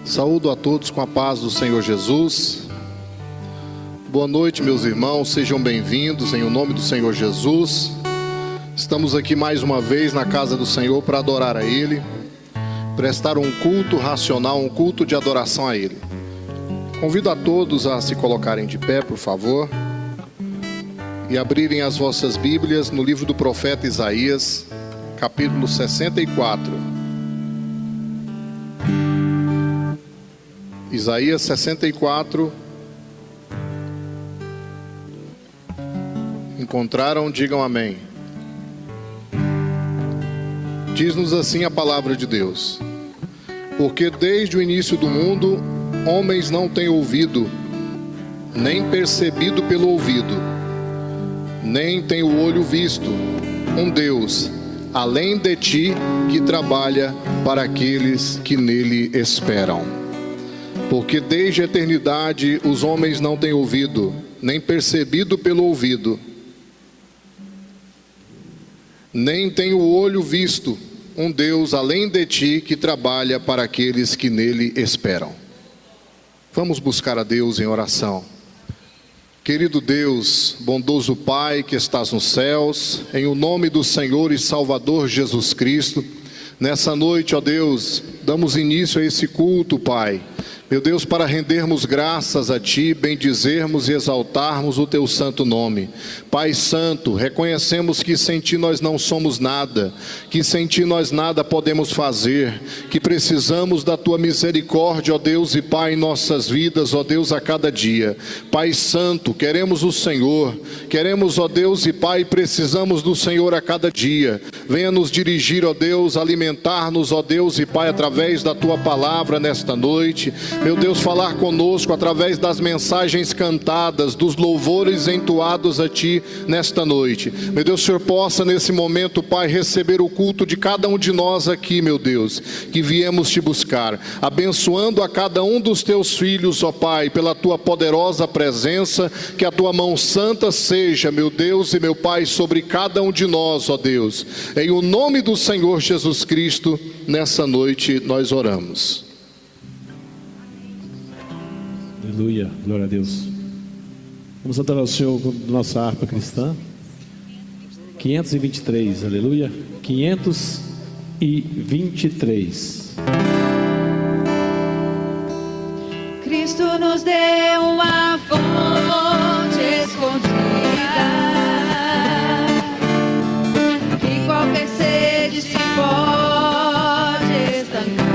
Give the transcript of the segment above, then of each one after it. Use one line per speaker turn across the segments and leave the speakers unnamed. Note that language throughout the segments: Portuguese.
Saúdo a todos com a paz do Senhor Jesus. Boa noite, meus irmãos, sejam bem-vindos em o nome do Senhor Jesus. Estamos aqui mais uma vez na casa do Senhor para adorar a Ele, prestar um culto racional, um culto de adoração a Ele. Convido a todos a se colocarem de pé, por favor, e abrirem as vossas Bíblias no livro do profeta Isaías, capítulo 64. Isaías 64. Encontraram? Digam amém. Diz-nos assim a palavra de Deus: porque desde o início do mundo, homens não têm ouvido, nem percebido pelo ouvido, nem tem o olho visto, um Deus, além de ti, que trabalha para aqueles que nele esperam. Porque desde a eternidade os homens não têm ouvido, nem percebido pelo ouvido, nem tem o olho visto, um Deus além de ti que trabalha para aqueles que nele esperam. Vamos buscar a Deus em oração. Querido Deus, bondoso Pai que estás nos céus, em o nome do Senhor e Salvador Jesus Cristo, nessa noite, ó Deus, damos início a esse culto, Pai. Meu Deus, para rendermos graças a Ti, bendizermos e exaltarmos o Teu santo nome. Pai Santo, reconhecemos que sem Ti nós não somos nada, que sem Ti nós nada podemos fazer, que precisamos da Tua misericórdia, ó Deus e Pai, em nossas vidas, ó Deus, a cada dia. Pai Santo, queremos o Senhor, queremos, ó Deus e Pai, precisamos do Senhor a cada dia. Venha nos dirigir, ó Deus, alimentar-nos, ó Deus e Pai, através da Tua palavra nesta noite. Meu Deus, falar conosco através das mensagens cantadas, dos louvores entoados a Ti nesta noite. Meu Deus, o Senhor possa nesse momento, Pai, receber o culto de cada um de nós aqui, meu Deus, que viemos Te buscar, abençoando a cada um dos Teus filhos, ó Pai, pela Tua poderosa presença, que a Tua mão santa seja, meu Deus e meu Pai, sobre cada um de nós, ó Deus. Em o nome do Senhor Jesus Cristo, nessa noite nós oramos.
Aleluia, glória a Deus. Vamos adorar o Senhor com nossa harpa cristã. 523, aleluia. 523.
Cristo nos deu uma fonte escondida, que qualquer sede se pode estancar.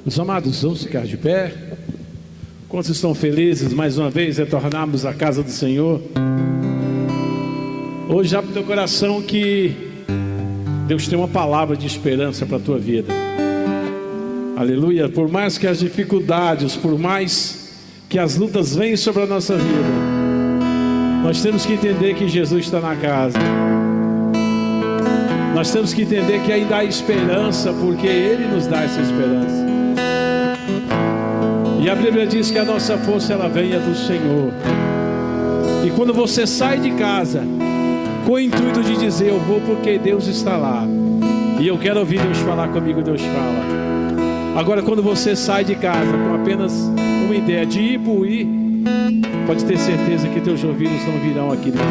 Meus amados, vamos ficar de pé. Quantos estão felizes mais uma vez retornarmos à casa do Senhor? Hoje abre teu coração que Deus tem uma palavra de esperança para a tua vida. Aleluia. Por mais que as dificuldades, por mais que as lutas venham sobre a nossa vida, nós temos que entender que Jesus está na casa. Nós temos que entender que ainda há esperança, porque Ele nos dá essa esperança. E a Bíblia diz que a nossa força ela vem do Senhor. E quando você sai de casa com o intuito de dizer eu vou porque Deus está lá, e eu quero ouvir Deus falar comigo, Deus fala. Agora quando você sai de casa com apenas uma ideia de ir por ir, pode ter certeza que teus ouvidos não virão aqui dentro.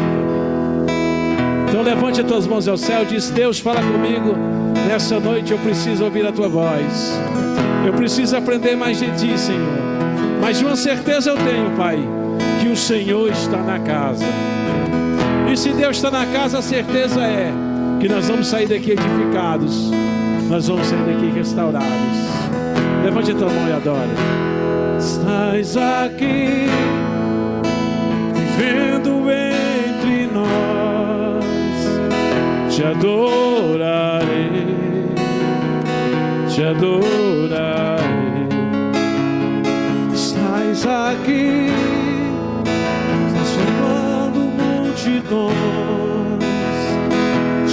Então levante as tuas mãos ao céu e diz: Deus, fala comigo nessa noite, eu preciso ouvir a tua voz. Eu preciso aprender mais de ti, Senhor. Mas de uma certeza eu tenho, Pai, que o Senhor está na casa. E se Deus está na casa, a certeza é que nós vamos sair daqui edificados. Nós vamos sair daqui restaurados. Levante a tua mão e adore. Estás aqui, vivendo entre nós. Te adorarei, te adorarei. Estás aqui, transformando multidões.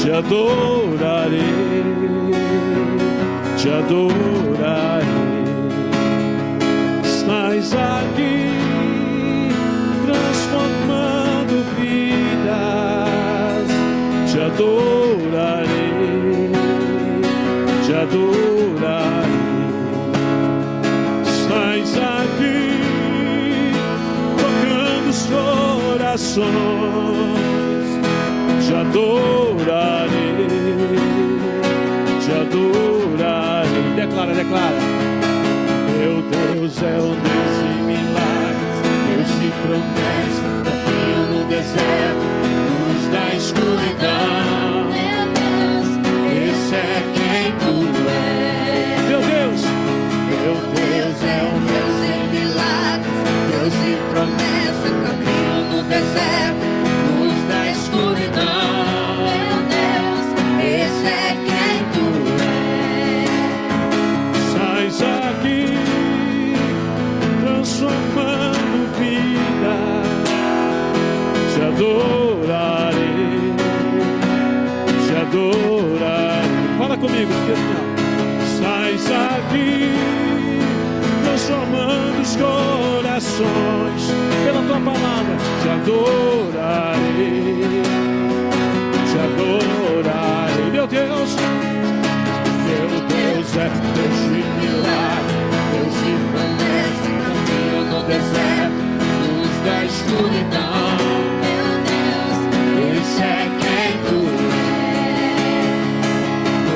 Te adorarei, te adorarei. Estás aqui, transformando vidas. Te adorarei, te adorarei. Estás aqui, tocando os corações. Te adorarei, te adorarei. Declara, declara. Meu Deus é o Deus de milagres, Deus de promessa, caminho no deserto, luz da escuridão.
Meu Deus,
Esse é quem tu és. Meu Deus é o
Deus de milagres, Deus de promessa, caminho no deserto, luz da escuridão. Meu Deus, esse é quem tu és.
Sais aqui, transformando vida. Te adorarei, te adorarei. Fala comigo, porque não. Sais aqui, transformando os corações pela tua palavra. Te adorarei, te adorarei. Meu Deus é Deus de milagre,
Deus de promessa, caminho no deserto, luz da escuridão. Meu Deus, esse é quem tu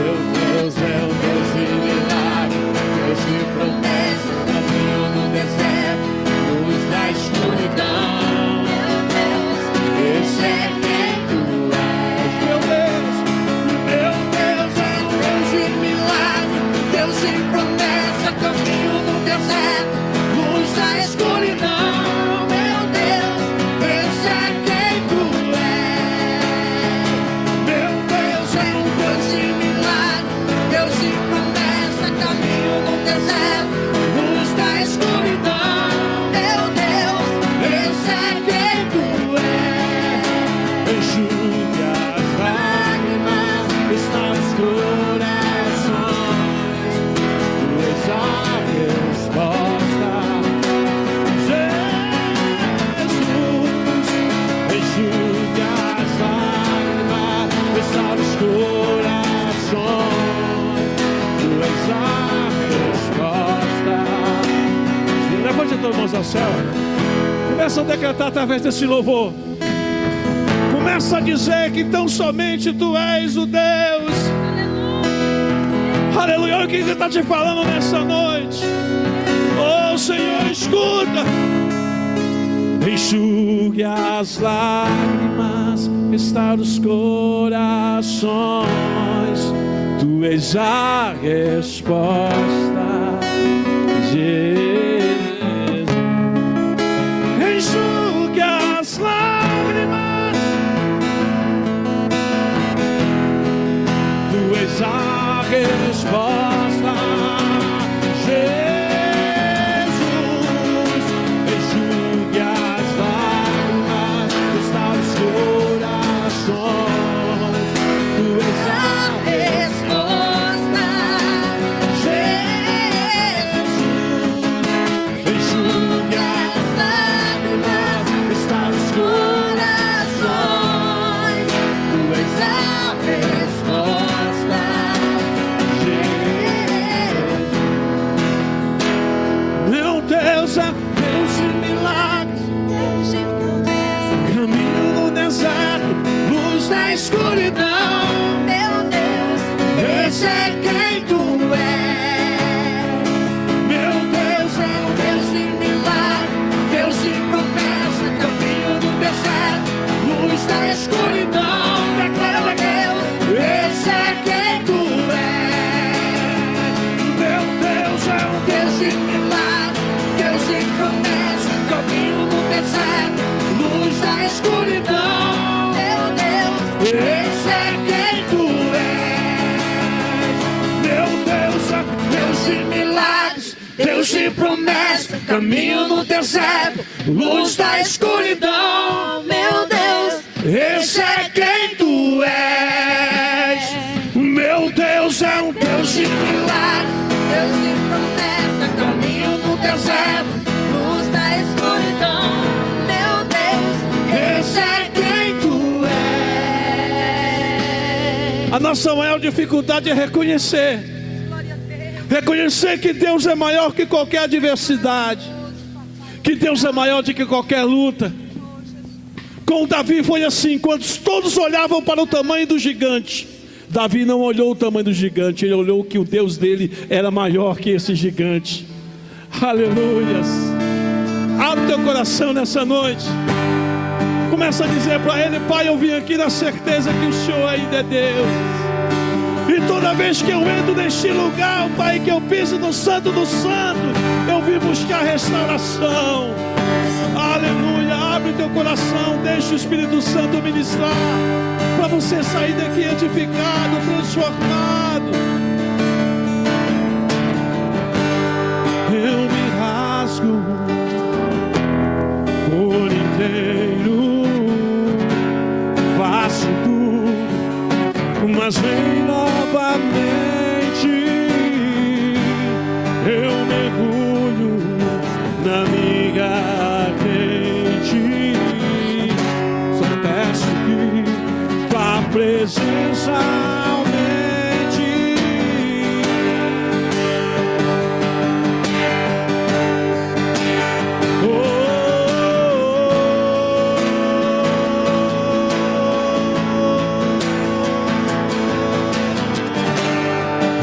meu Deus é o Deus de milagre,
Deus de promessa, caminho no deserto, luz da escuridão. Meu Deus, esse é quem tu és.
meu Deus
é Deus de milagre, Deus de promessa, caminho no deserto, luz da escuridão. Meu Deus, esse é quem tu és.
meu
Deus é Deus de milagre, Deus de promessa, caminho no deserto, luz da escuridão. Meu Deus, esse é quem tu és.
enxugue as lágrimas, está nos corações. Tu és a resposta, Jesus. Enxugue as lágrimas, está nos corações. Tu és a resposta. Levante as tuas mãos ao céu. Começa a decretar através desse louvor. Começa a dizer que tão somente Tu és o Deus. Aleluia. Olha o que Ele está te falando nessa noite. Oh Senhor, escuta. Enxugue as lágrimas, está nos corações. Tu és a resposta. Deus é Deus de milagres,
Deus de promessa,
caminho no deserto, luz na escuridão.
meu Deus, esse é quem tu és.
Meu Deus é
Deus de milagre, Deus de promessa, caminho no deserto, luz da escuridão. Declara a Deus, esse é quem tu és.
meu Deus é
Deus de milagre, Deus de promessa, caminho no deserto, luz da escuridão. Meu Deus, esse é quem tu és.
meu Deus é
Deus de milagres, Deus de promessa, caminho no deserto, luz da escuridão. Meu Deus, esse é quem tu és.
meu Deus é
Deus de milagre, Deus de promessa, caminho no deserto, luz da escuridão. Meu Deus, esse é quem tu és.
A nossa maior dificuldade é reconhecer. Reconhecer que Deus é maior que qualquer adversidade, que Deus é maior do que qualquer luta. Com Davi foi assim, quando todos olhavam para o tamanho do gigante, Davi não olhou o tamanho do gigante, ele olhou que o Deus dele era maior que esse gigante. Aleluias. Abre teu coração nessa noite. Começa a dizer para ele: Pai, eu vim aqui na certeza que o Senhor ainda é Deus. E toda vez que eu entro neste lugar, Pai, que eu piso no Santo do Santo, eu vim buscar restauração. Aleluia. Abre teu coração, deixa o Espírito Santo ministrar, para você sair daqui edificado, transformado. Eu me rasgo por inteiro, faço tudo, mas vem novamente. Eu mergulho na minha ardente, só peço que tua presença aumente. Oh,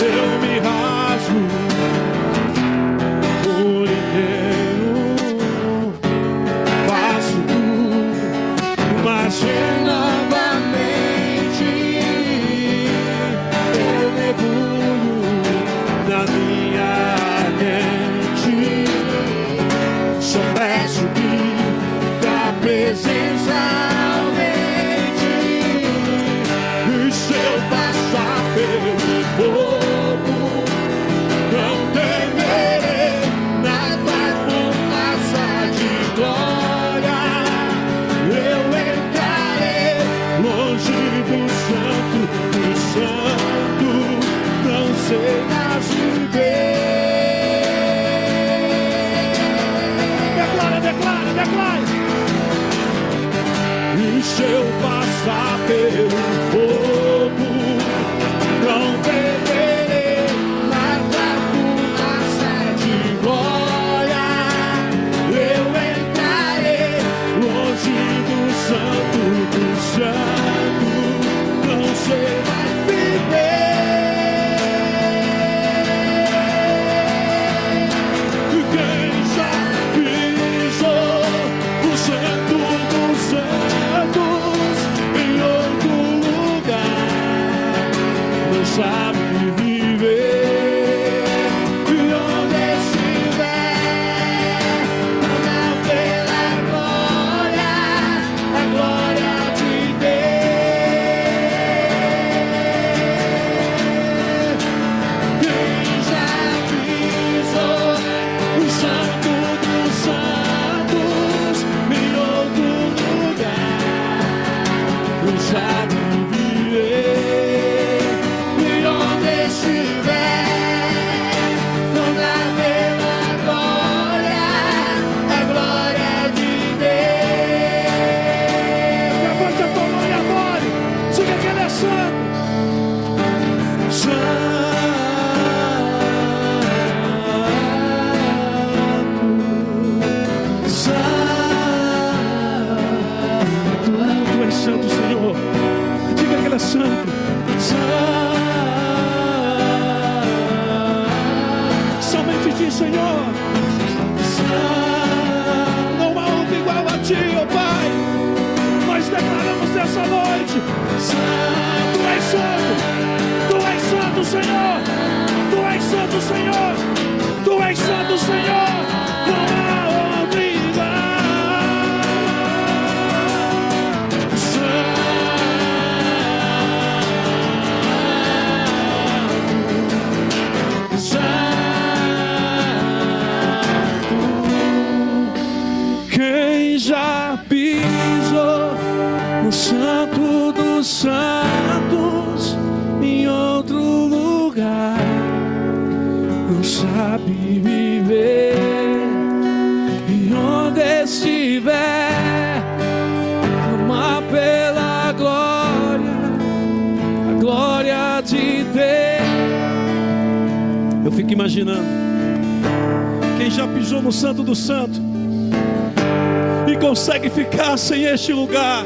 eu me rasgo por inteiro, faço tudo, mas novamente eu mergulho na minha mente. Só peço que tua presença aumente. E se eu passar pelo fogo, não temerei, na tua fumaça de glória eu entrarei, longe do santo, não sei mais viver. Declara, declara, declara. E se eu passar pelo fogo, não temerei, na tua fumaça de glória eu entrarei, longe do santo, não sei mais viver. Quem já pisou o santo dos santos em outro lugar? Senhor. Não há outro igual a ti, ó Pai. Nós declaramos nessa noite: Tu és santo, Tu és santo, Senhor. Tu és santo, Senhor. Tu és santo, Senhor. Não há outro igual. Quem já pisou no Santo dos Santos em outro lugar não sabe viver, e onde estiver clama pela glória, a glória de Deus. Eu fico imaginando quem já pisou no Santo do Santo e consegue ficar sem este lugar.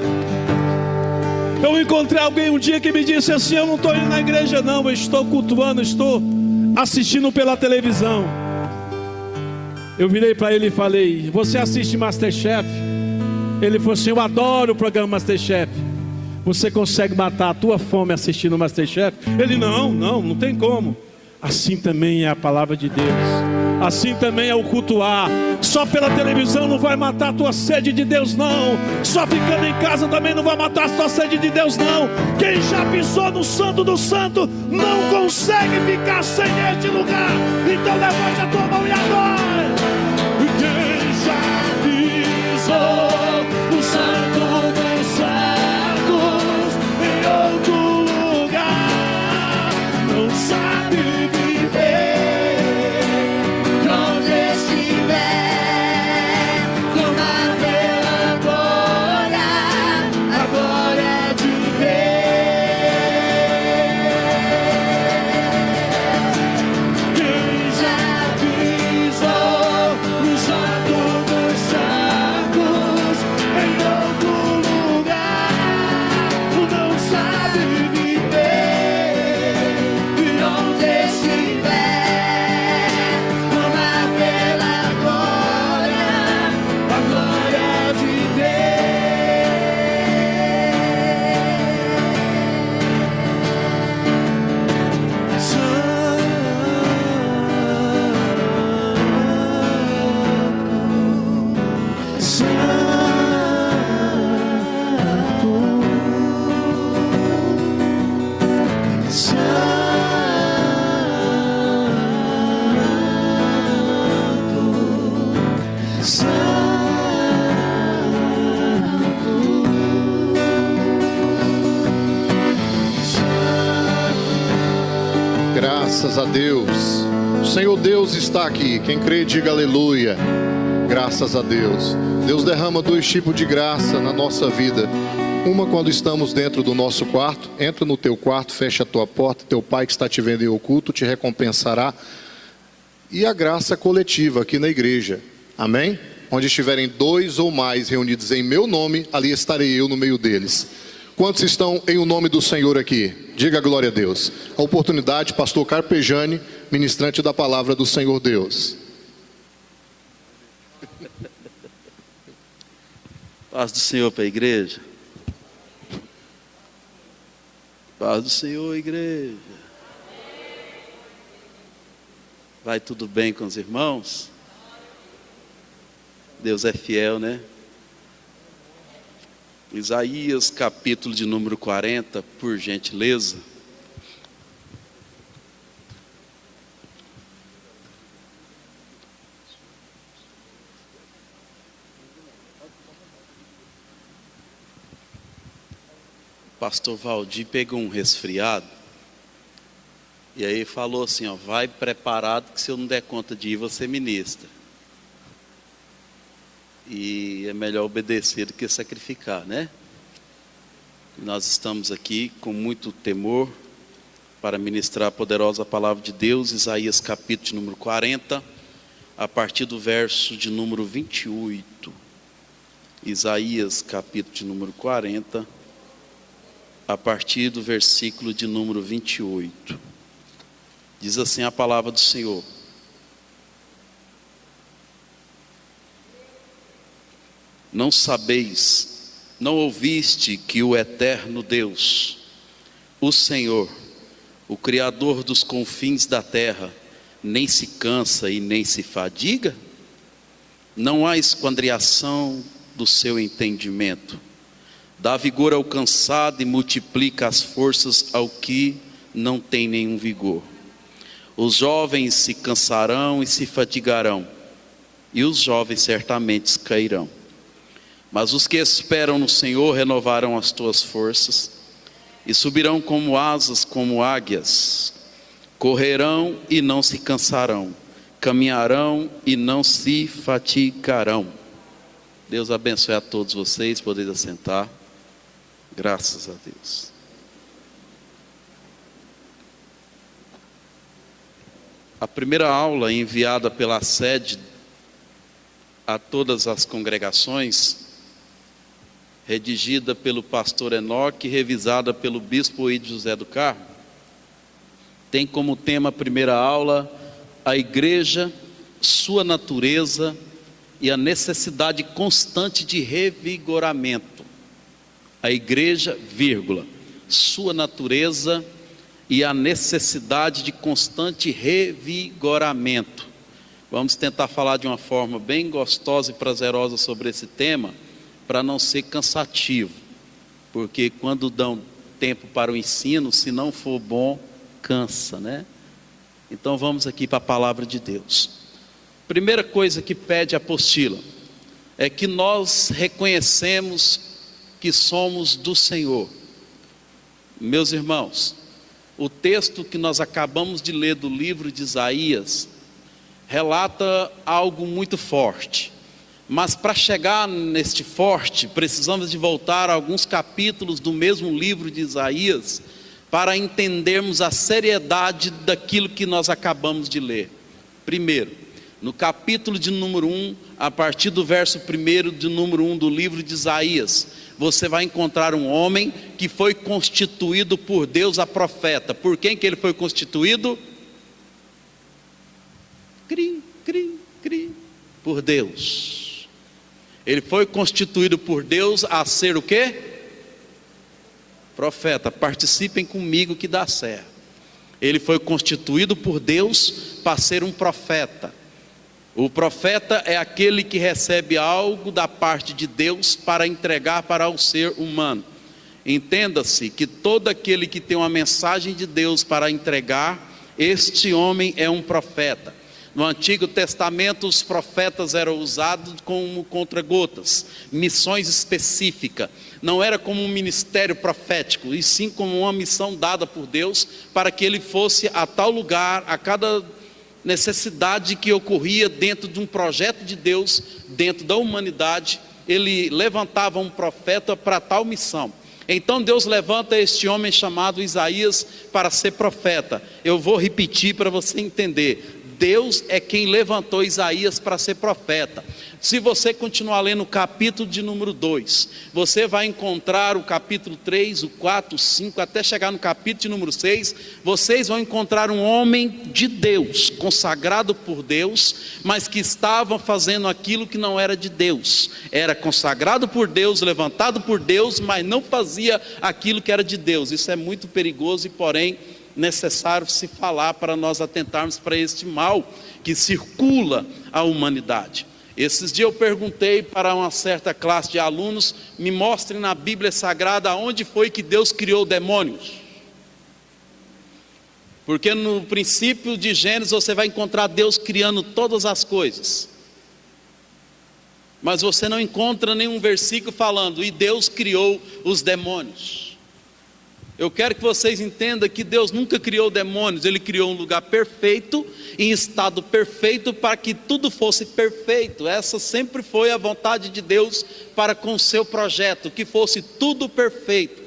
Eu encontrei alguém um dia que me disse assim: eu não estou indo na igreja não, eu estou cultuando, estou assistindo pela televisão. Eu virei para ele e falei: você assiste Masterchef? Ele falou assim: eu adoro o programa Masterchef. Você consegue matar a tua fome assistindo Masterchef? Ele: não tem como. Assim também é a palavra de Deus, assim também é o cultuar. Só pela televisão não vai matar a tua sede de Deus não. Só ficando em casa também não vai matar a tua sede de Deus não. Quem já pisou no Santo do Santo não consegue ficar sem este lugar. Então levante a tua mão e adora. Quem já pisou no Santo dos Santos em outro lugar não sabe viver.
Graças a Deus. O Senhor Deus está aqui. Quem crê, diga aleluia. Graças a Deus. Deus derrama dois tipos de graça na nossa vida. Uma quando estamos dentro do nosso quarto. Entra no teu quarto, fecha a tua porta. Teu pai que está te vendo em oculto te recompensará. E a graça coletiva aqui na igreja. Amém? Onde estiverem dois ou mais reunidos em meu nome, ali estarei eu no meio deles. Quantos estão em o nome do Senhor aqui? Diga glória a Deus. A oportunidade, pastor Carpejani, ministrante da palavra do Senhor Deus.
Paz do Senhor para a igreja. Paz do Senhor, igreja. Vai tudo bem com os irmãos? Deus é fiel, né? Isaías, capítulo de número 40, por gentileza. O pastor Valdir pegou um resfriado. E aí falou assim, ó, vai preparado que se eu não der conta de ir, você ministra. E é melhor obedecer do que sacrificar, né? Nós estamos aqui com muito temor para ministrar a poderosa palavra de Deus, Isaías capítulo de número 40, a partir do verso de número 28. Isaías capítulo de número 40, a partir do versículo de número 28. Diz assim a palavra do Senhor: Não sabeis, não ouviste que o eterno Deus, o Senhor, o Criador dos confins da terra, nem se cansa e nem se fadiga? Não há esquadriação do seu entendimento. Dá vigor ao cansado e multiplica as forças ao que não tem nenhum vigor. Os jovens se cansarão e se fatigarão, e os jovens certamente cairão. Mas os que esperam no Senhor renovarão as tuas forças, e subirão como asas, como águias. Correrão e não se cansarão, caminharão e não se fatigarão. Deus abençoe a todos vocês, podeis assentar. Graças a Deus. A primeira aula enviada pela sede a todas as congregações, redigida pelo pastor Enoque e revisada pelo bispo Ide José do Carmo, tem como tema a primeira aula, a igreja, sua natureza e a necessidade constante de revigoramento. A igreja, vírgula, sua natureza e a necessidade de constante revigoramento. Vamos tentar falar de uma forma bem gostosa e prazerosa sobre esse tema, para não ser cansativo, porque quando dão tempo para o ensino, se não for bom, cansa, né? Então vamos aqui para a palavra de Deus. Primeira coisa que pede a apostila é que nós reconhecemos que somos do Senhor. Meus irmãos, o texto que nós acabamos de ler do livro de Isaías relata algo muito forte. Mas para chegar neste forte, precisamos de voltar a alguns capítulos do mesmo livro de Isaías para entendermos a seriedade daquilo que nós acabamos de ler. Primeiro, no capítulo de número 1, a partir do verso 1 de número 1 do livro de Isaías, você vai encontrar um homem que foi constituído por Deus a profeta. Por quem que ele foi constituído? Por Deus. Ele foi constituído por Deus a ser o quê? Profeta. Participem comigo que dá certo. Ele foi constituído por Deus para ser um profeta. O profeta é aquele que recebe algo da parte de Deus para entregar para o ser humano. Entenda-se que todo aquele que tem uma mensagem de Deus para entregar, este homem é um profeta. No Antigo Testamento, os profetas eram usados como contra-gotas, missões específicas. Não era como um ministério profético, e sim como uma missão dada por Deus para que ele fosse a tal lugar, a cada necessidade que ocorria dentro de um projeto de Deus, dentro da humanidade, ele levantava um profeta para tal missão. Então Deus levanta este homem chamado Isaías para ser profeta. Eu vou repetir para você entender. Deus é quem levantou Isaías para ser profeta. Se você continuar lendo o capítulo de número 2, você vai encontrar o capítulo 3, o 4, o 5, até chegar no capítulo de número 6, vocês vão encontrar um homem de Deus, consagrado por Deus, mas que estava fazendo aquilo que não era de Deus. Era consagrado por Deus, levantado por Deus, mas não fazia aquilo que era de Deus. Isso é muito perigoso e, porém, necessário se falar para nós atentarmos para este mal que circula a humanidade. Esses dias eu perguntei para uma certa classe de alunos, me mostrem na Bíblia Sagrada onde foi que Deus criou demônios. Porque no princípio de Gênesis você vai encontrar Deus criando todas as coisas. Mas você não encontra nenhum versículo falando, e Deus criou os demônios. Eu quero que vocês entendam que Deus nunca criou demônios, Ele criou um lugar perfeito, em estado perfeito, para que tudo fosse perfeito. Essa sempre foi a vontade de Deus para com o seu projeto, que fosse tudo perfeito.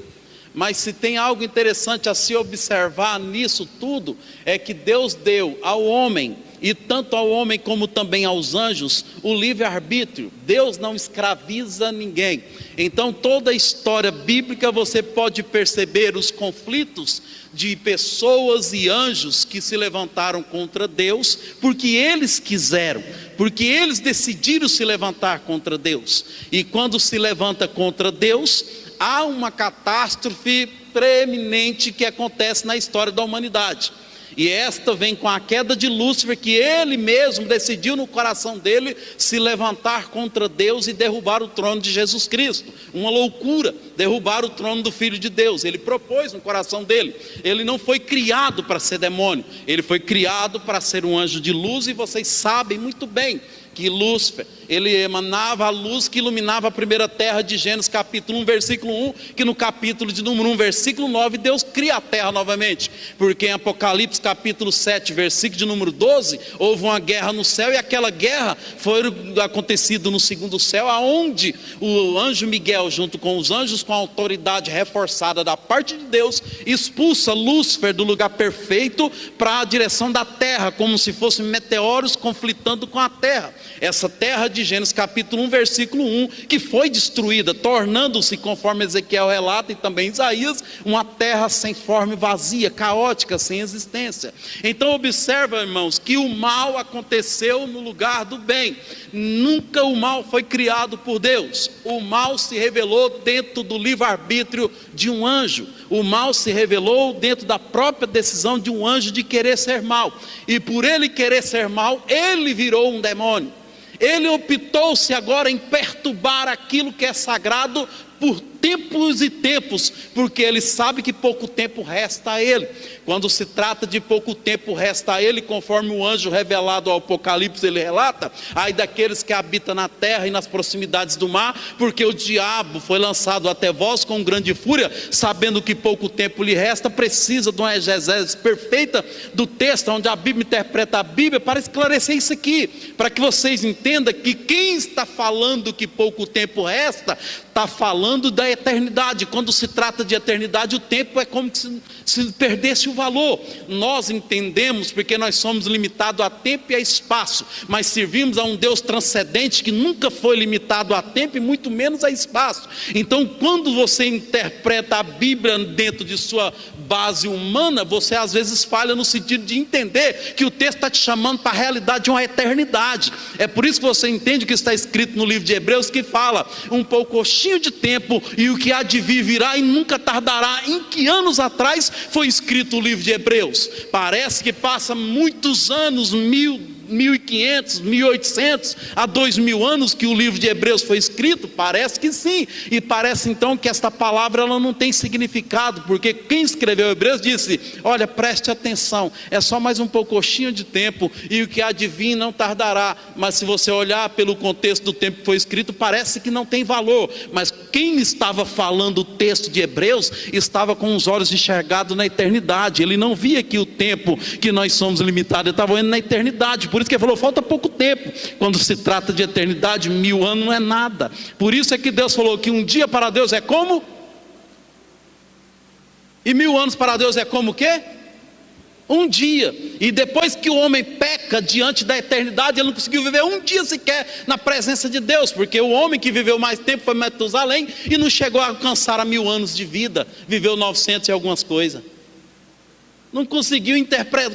Mas se tem algo interessante a se observar nisso tudo, é que Deus deu ao homem e tanto ao homem como também aos anjos, o livre-arbítrio. Deus não escraviza ninguém. Então toda a história bíblica você pode perceber os conflitos de pessoas e anjos que se levantaram contra Deus, porque eles quiseram, porque eles decidiram se levantar contra Deus. E quando se levanta contra Deus, há uma catástrofe preeminente que acontece na história da humanidade. E esta vem com a queda de Lúcifer, que ele mesmo decidiu no coração dele se levantar contra Deus e derrubar o trono de Jesus Cristo. Uma loucura, derrubar o trono do Filho de Deus. Ele propôs no coração dele. Ele não foi criado para ser demônio, ele foi criado para ser um anjo de luz. E vocês sabem muito bem que Lúcifer, ele emanava a luz que iluminava a primeira terra de Gênesis capítulo 1, versículo 1, que no capítulo de número 1, versículo 9, Deus cria a terra novamente, porque em Apocalipse capítulo 7, versículo de número 12, houve uma guerra no céu, e aquela guerra foi acontecida no segundo céu, aonde o anjo Miguel, junto com os anjos, com a autoridade reforçada da parte de Deus, expulsa Lúcifer do lugar perfeito para a direção da terra, como se fossem meteoros conflitando com a terra. Essa terra de Gênesis capítulo 1, versículo 1, que foi destruída, tornando-se, conforme Ezequiel relata e também Isaías, uma terra sem forma e vazia, caótica, sem existência. Então observa, irmãos, que o mal aconteceu no lugar do bem. Nunca o mal foi criado por Deus. O mal se revelou dentro do livre-arbítrio de um anjo. O mal se revelou dentro da própria decisão de um anjo de querer ser mal. E por ele querer ser mal, ele virou um demônio. Ele optou-se agora em perturbar aquilo que é sagrado por tempos e tempos, porque ele sabe que pouco tempo resta a ele. Quando se trata de pouco tempo resta a ele, conforme o anjo revelado ao Apocalipse ele relata: ai daqueles que habitam na terra e nas proximidades do mar, porque o diabo foi lançado até vós com grande fúria, sabendo que pouco tempo lhe resta. Precisa de uma exegese perfeita do texto, onde a Bíblia interpreta a Bíblia, para esclarecer isso aqui, para que vocês entendam que quem está falando que pouco tempo resta, está falando da eternidade. Quando se trata de eternidade, o tempo é como se perdesse o valor. Nós entendemos, porque nós somos limitados a tempo e a espaço, mas servimos a um Deus transcendente que nunca foi limitado a tempo e muito menos a espaço. Então quando você interpreta a Bíblia dentro de sua base humana, você às vezes falha no sentido de entender que o texto está te chamando para a realidade de uma eternidade. É por isso que você entende o que está escrito no livro de Hebreus, que fala um pouquinho de tempo e o que há de vir virá e nunca tardará. Em que anos atrás foi escrito o livro de Hebreus? Parece que passa muitos anos, 1500, 1800 a 2000 anos que o livro de Hebreus foi escrito. Parece que sim, e parece então que esta palavra ela não tem significado, porque quem escreveu Hebreus disse: olha, preste atenção, é só mais um pouquinho de tempo e o que há de vir não tardará. Mas se você olhar pelo contexto do tempo que foi escrito, parece que não tem valor. Mas quem estava falando o texto de Hebreus estava com os olhos enxergados na eternidade. Ele não via que o tempo que nós somos limitados, ele estava indo na eternidade. Por isso que ele falou: falta pouco tempo. Quando se trata de eternidade, 1000 anos não é nada. Por isso é que Deus falou que um dia para Deus é como? E 1000 anos para Deus é como o quê? Um dia. E depois que o homem peca diante da eternidade, ele não conseguiu viver um dia sequer na presença de Deus, porque o homem que viveu mais tempo foi Metusalém e não chegou a alcançar a 1000 anos de vida, viveu 900 e algumas coisas. Não conseguiu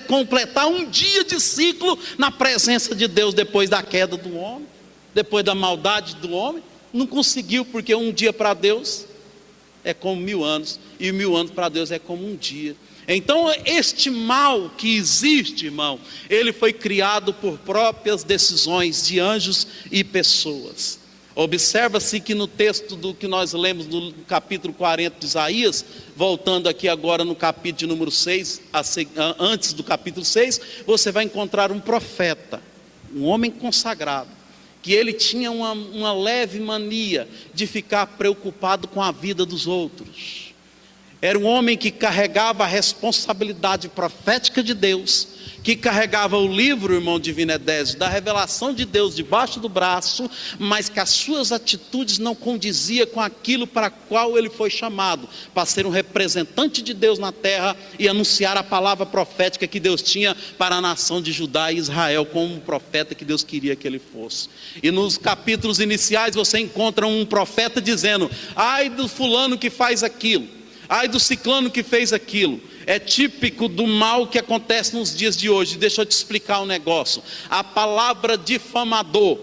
completar um dia de ciclo na presença de Deus depois da queda do homem, depois da maldade do homem. Não conseguiu, porque um dia para Deus é como 1000 anos, e 1000 anos para Deus é como um dia. Então este mal que existe, irmão, ele foi criado por próprias decisões de anjos e pessoas. Observa-se que no texto do que nós lemos no capítulo 40 de Isaías, voltando aqui agora no capítulo de número 6, antes do capítulo 6, você vai encontrar um profeta, um homem consagrado, que ele tinha uma leve mania de ficar preocupado com a vida dos outros. Era um homem que carregava a responsabilidade profética de Deus, que carregava o livro, irmão Divino Edésio, da revelação de Deus debaixo do braço, mas que as suas atitudes não condiziam com aquilo para qual ele foi chamado, para ser um representante de Deus na terra e anunciar a palavra profética que Deus tinha para a nação de Judá e Israel, como um profeta que Deus queria que ele fosse. E nos capítulos iniciais você encontra um profeta dizendo: ai do fulano que faz aquilo, ai do ciclano que fez aquilo. É típico do mal que acontece nos dias de hoje. Deixa eu te explicar um negócio. A palavra difamador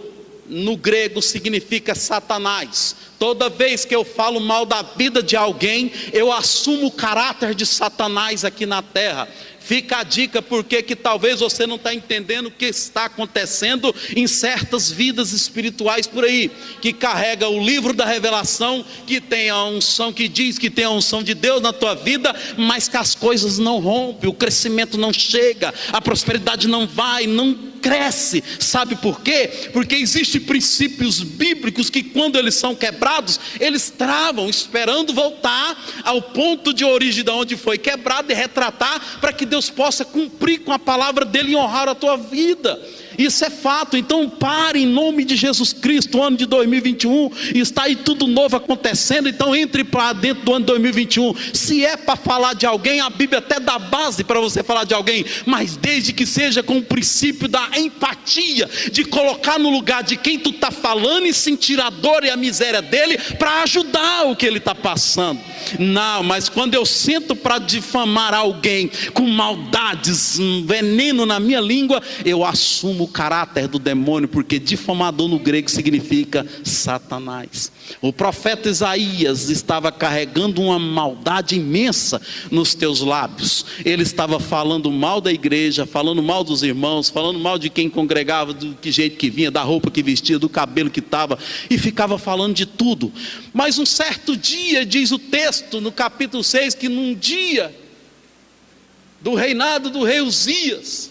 no grego significa Satanás. Toda vez que eu falo mal da vida de alguém, eu assumo o caráter de Satanás aqui na terra. Fica a dica, porque que talvez você não está entendendo o que está acontecendo em certas vidas espirituais por aí, que carrega o livro da revelação, que tem a unção, que diz que tem a unção de Deus na tua vida, mas que as coisas não rompem, o crescimento não chega, a prosperidade não vai, não cresce. Sabe por quê? Porque existem princípios bíblicos que, quando eles são quebrados, eles travam, esperando voltar ao ponto de origem de onde foi quebrado e retratar, para que Deus possa cumprir com a palavra dele e honrar a tua vida. Isso é fato. Então pare em nome de Jesus Cristo. O ano de 2021 está aí tudo novo acontecendo. Então entre para dentro do ano de 2021. Se é para falar de alguém, a Bíblia até dá base para você falar de alguém, mas desde que seja com o princípio da empatia, de colocar no lugar de quem tu está falando e sentir a dor e a miséria dele, para ajudar o que ele está passando. Não, mas quando eu sento para difamar alguém com maldades, um veneno na minha língua, eu assumo o caráter do demônio, porque difamador no grego significa Satanás. O profeta Isaías estava carregando uma maldade imensa nos teus lábios. Ele estava falando mal da igreja, falando mal dos irmãos, falando mal de quem congregava, do que jeito que vinha, da roupa que vestia, do cabelo que estava, e ficava falando de tudo. Mas um certo dia, diz o texto no capítulo 6, que num dia do reinado do rei Uzias,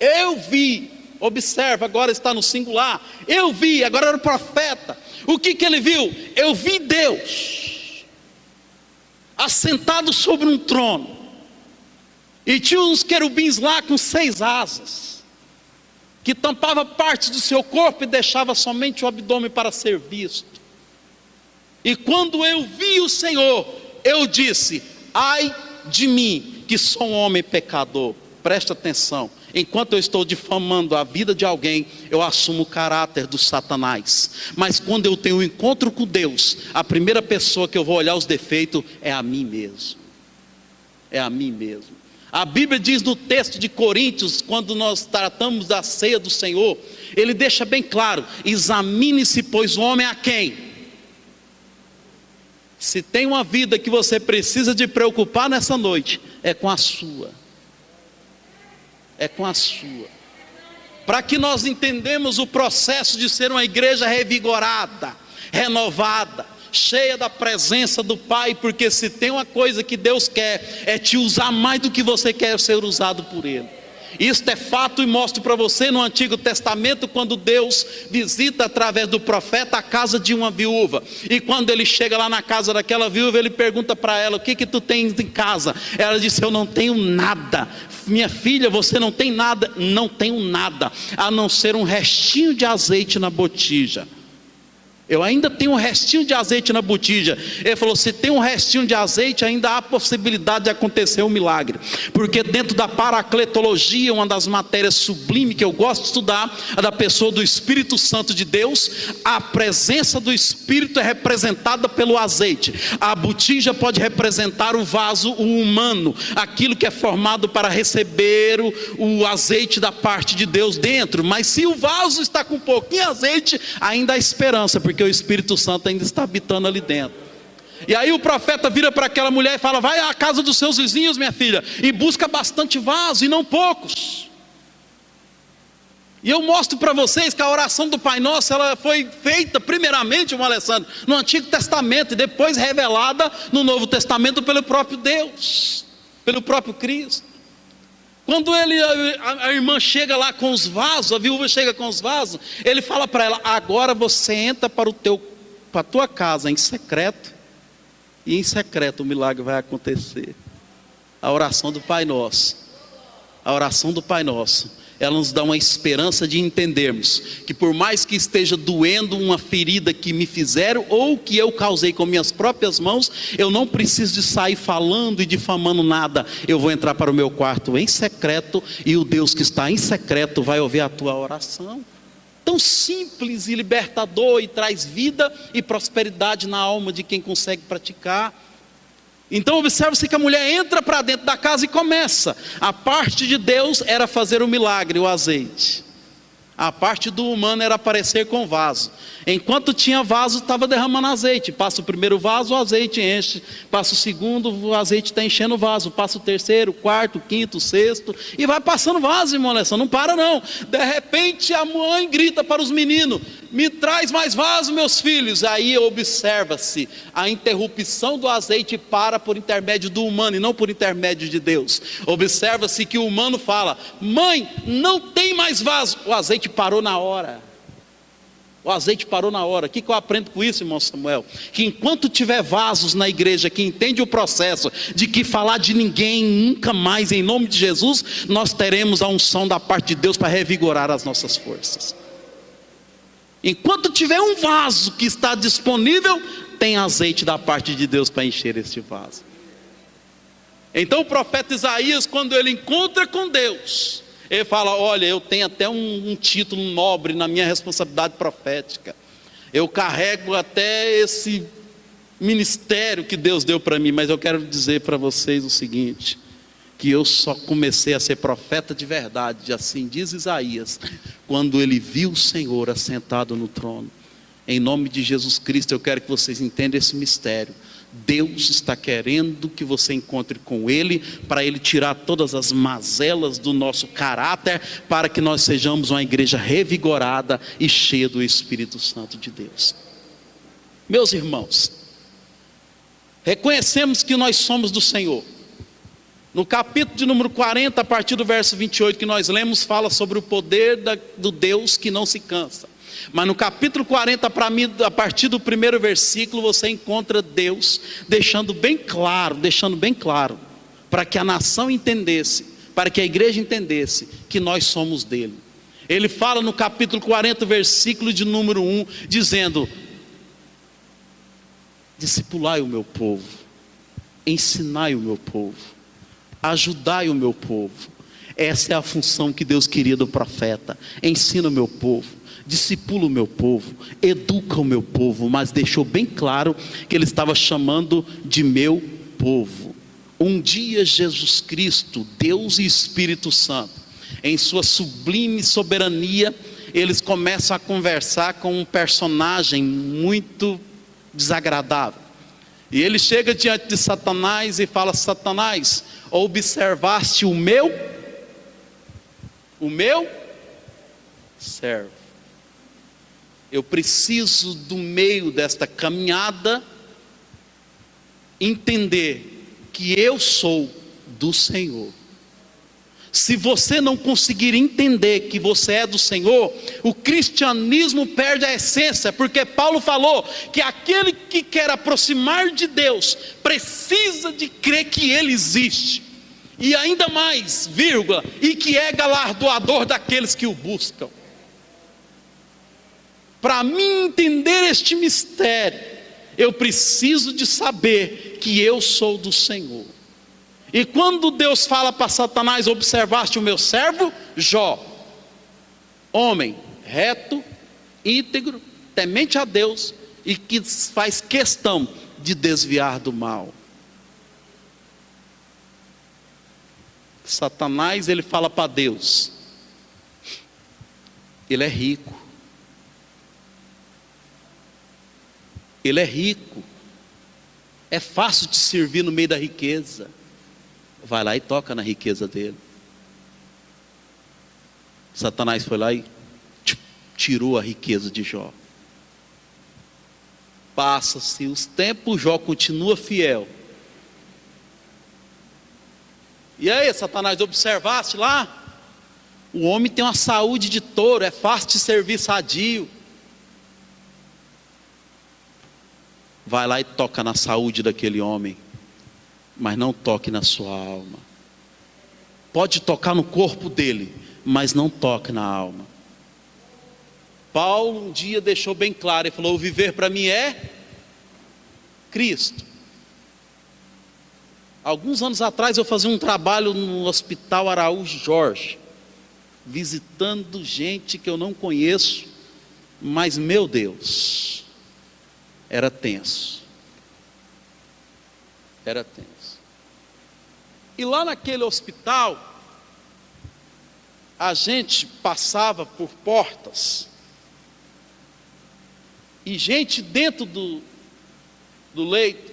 eu vi, observa, agora está no singular, eu vi, agora era o profeta. O que ele viu? Eu vi Deus assentado sobre um trono, e tinha uns querubins lá com 6 asas, que tampava partes do seu corpo e deixava somente o abdômen para ser visto. E quando eu vi o Senhor, eu disse: ai de mim, que sou um homem pecador. Presta atenção. Enquanto eu estou difamando a vida de alguém, eu assumo o caráter do Satanás. Mas quando eu tenho um encontro com Deus, a primeira pessoa que eu vou olhar os defeitos é a mim mesmo. É a mim mesmo. A Bíblia diz no texto de Coríntios, quando nós tratamos da ceia do Senhor, ele deixa bem claro: examine-se, pois o homem a quem? Se tem uma vida que você precisa de preocupar nessa noite, é com a sua. É com a sua. Para que nós entendamos o processo de ser uma igreja revigorada, renovada, cheia da presença do Pai, porque se tem uma coisa que Deus quer, é te usar mais do que você quer ser usado por Ele. Isto é fato, e mostro para você no Antigo Testamento, quando Deus visita através do profeta a casa de uma viúva, e quando ele chega lá na casa daquela viúva, ele pergunta para ela: o que tu tens em casa? Ela disse: eu não tenho nada. Minha filha, você não tem nada? Não tenho nada, a não ser um restinho de azeite na botija. Eu ainda tenho um restinho de azeite na botija. Ele falou: se tem um restinho de azeite, ainda há possibilidade de acontecer um milagre. Porque dentro da paracletologia, uma das matérias sublimes que eu gosto de estudar, a da pessoa do Espírito Santo de Deus, a presença do Espírito é representada pelo azeite. A botija pode representar o vaso, o humano, aquilo que é formado para receber o azeite da parte de Deus dentro. Mas se o vaso está com um pouquinho de azeite, ainda há esperança, porque o Espírito Santo ainda está habitando ali dentro. E aí o profeta vira para aquela mulher e fala: vai à casa dos seus vizinhos, minha filha, e busca bastante vaso, e não poucos. E eu mostro para vocês que a oração do Pai Nosso, ela foi feita primeiramente, irmão Alessandro, no Antigo Testamento, e depois revelada no Novo Testamento pelo próprio Deus, pelo próprio Cristo. Quando a irmã chega lá com os vasos, a viúva chega com os vasos, ele fala para ela: agora você entra para a tua casa em secreto, E em secreto o milagre vai acontecer. A oração do Pai Nosso. A oração do Pai Nosso. Ela nos dá uma esperança de entendermos que por mais que esteja doendo uma ferida que me fizeram ou que eu causei com minhas próprias mãos, eu não preciso de sair falando e difamando nada. Eu vou entrar para o meu quarto em secreto e o Deus que está em secreto vai ouvir a tua oração. Tão simples e libertador, e traz vida e prosperidade na alma de quem consegue praticar. Então observe-se que a mulher entra para dentro da casa e começa. A parte de Deus era fazer o milagre, o azeite. A parte do humano era aparecer com vaso. Enquanto tinha vaso, estava derramando azeite. Passa o primeiro vaso, o azeite enche. Passa o segundo, o azeite está enchendo o vaso. Passa o terceiro, quarto, quinto, sexto. E vai passando vaso, irmão Alessandro. Não para não. De repente a mãe grita para os meninos: me traz mais vaso, meus filhos. Aí observa-se a interrupção do azeite para por intermédio do humano e não por intermédio de Deus. Observa-se que o humano fala: mãe, não tem mais vaso. O azeite parou na hora. O azeite parou na hora. O que eu aprendo com isso, irmão Samuel? Que enquanto tiver vasos na igreja que entende o processo de que falar de ninguém nunca mais, em nome de Jesus, nós teremos a unção da parte de Deus para revigorar as nossas forças. Enquanto tiver um vaso que está disponível, tem azeite da parte de Deus para encher este vaso. Então o profeta Isaías, quando ele encontra com Deus, ele fala: olha, eu tenho até um título nobre na minha responsabilidade profética. Eu carrego até esse ministério que Deus deu para mim, mas eu quero dizer para vocês o seguinte: que eu só comecei a ser profeta de verdade, assim diz Isaías, quando ele viu o Senhor assentado no trono. Em nome de Jesus Cristo, eu quero que vocês entendam esse mistério. Deus está querendo que você encontre com Ele, para Ele tirar todas as mazelas do nosso caráter, para que nós sejamos uma igreja revigorada e cheia do Espírito Santo de Deus. Meus irmãos, reconhecemos que nós somos do Senhor. No capítulo de número 40, a partir do verso 28 que nós lemos, fala sobre o poder do Deus que não se cansa. Mas no capítulo 40, para mim, a partir do primeiro versículo, você encontra Deus deixando bem claro, para que a nação entendesse, para que a igreja entendesse que nós somos dele. Ele fala no capítulo 40, versículo de número 1, dizendo: discipulai o meu povo, ensinai o meu povo, ajudai o meu povo. Essa é a função que Deus queria do profeta. Ensina o meu povo, discipula o meu povo, educa o meu povo, mas deixou bem claro que ele estava chamando de meu povo. Um dia Jesus Cristo, Deus e Espírito Santo, em sua sublime soberania, eles começam a conversar com um personagem muito desagradável. E ele chega diante de Satanás e fala: Satanás, observaste o meu servo. Eu preciso, do meio desta caminhada, entender que eu sou do Senhor. Se você não conseguir entender que você é do Senhor, o cristianismo perde a essência, porque Paulo falou que aquele que quer aproximar de Deus precisa de crer que Ele existe, e ainda mais, e que é galardoador daqueles que o buscam. Para mim entender este mistério, eu preciso de saber que eu sou do Senhor. E quando Deus fala para Satanás: observaste o meu servo Jó, homem reto, íntegro, temente a Deus, e que faz questão de desviar do mal. Satanás, ele fala para Deus: ele é rico. Ele é rico, é fácil te servir no meio da riqueza. Vai lá e toca na riqueza dele. Satanás foi lá e tirou a riqueza de Jó. Passa-se os tempos, Jó continua fiel. E aí, Satanás, observaste lá? O homem tem uma saúde de touro, é fácil de servir, sadio. vai lá e toca na saúde daquele homem, mas não toque na sua alma. Pode tocar no corpo dele, mas não toque na alma. Paulo um dia deixou bem claro, ele falou: o viver para mim é Cristo. Alguns anos atrás eu fazia um trabalho no Hospital Araújo Jorge, visitando gente que eu não conheço, mas meu Deus, era tenso. Era tenso. E lá naquele hospital, a gente passava por portas, e gente dentro do leito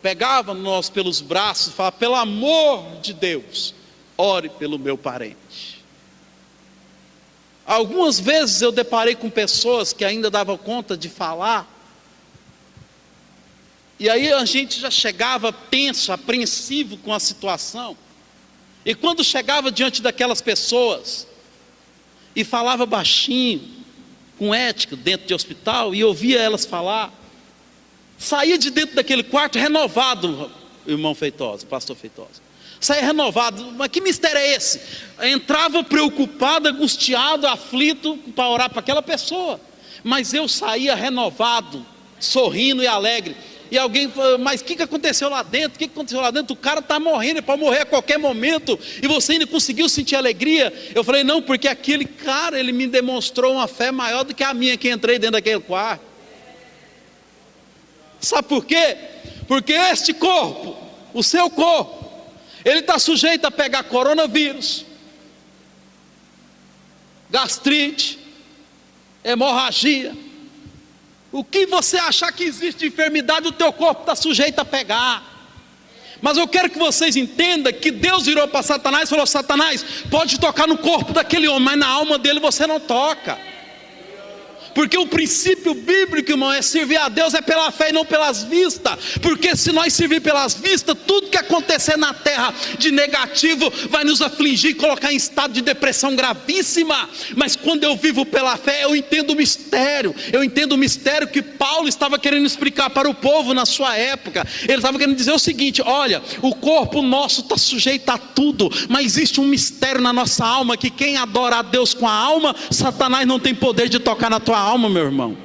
pegava nós pelos braços e falava: pelo amor de Deus, ore pelo meu parente. Algumas vezes eu deparei com pessoas que ainda davam conta de falar, e aí a gente já chegava tenso, apreensivo com a situação, e quando chegava diante daquelas pessoas e falava baixinho, com ética, dentro de hospital, e ouvia elas falar, saía de dentro daquele quarto renovado, irmão Feitosa, pastor Feitosa, saía renovado. Mas que mistério é esse? Entrava preocupado, angustiado, aflito para orar para aquela pessoa, mas eu saía renovado, sorrindo e alegre. E alguém falou: mas o que aconteceu lá dentro? O que aconteceu lá dentro? O cara está morrendo, ele pode morrer a qualquer momento, e você ainda conseguiu sentir alegria? Eu falei: não, porque aquele cara, ele me demonstrou uma fé maior do que a minha, que entrei dentro daquele quarto. Sabe por quê? Porque este corpo, o seu corpo, ele está sujeito a pegar coronavírus, gastrite, hemorragia. O que você achar que existe de enfermidade, o teu corpo está sujeito a pegar. Mas eu quero que vocês entendam que Deus virou para Satanás e falou: Satanás, pode tocar no corpo daquele homem, mas na alma dele você não toca. Porque o princípio bíblico, irmão, é servir a Deus é pela fé e não pelas vistas. Porque se nós servir pelas vistas, tudo que acontecer na terra de negativo vai nos afligir e colocar em estado de depressão gravíssima. Mas quando eu vivo pela fé, eu entendo o mistério. Eu entendo o mistério que Paulo estava querendo explicar para o povo na sua época. Ele estava querendo dizer o seguinte: olha, o corpo nosso está sujeito a tudo, mas existe um mistério na nossa alma, que quem adora a Deus com a alma, Satanás não tem poder de tocar na tua alma, meu irmão.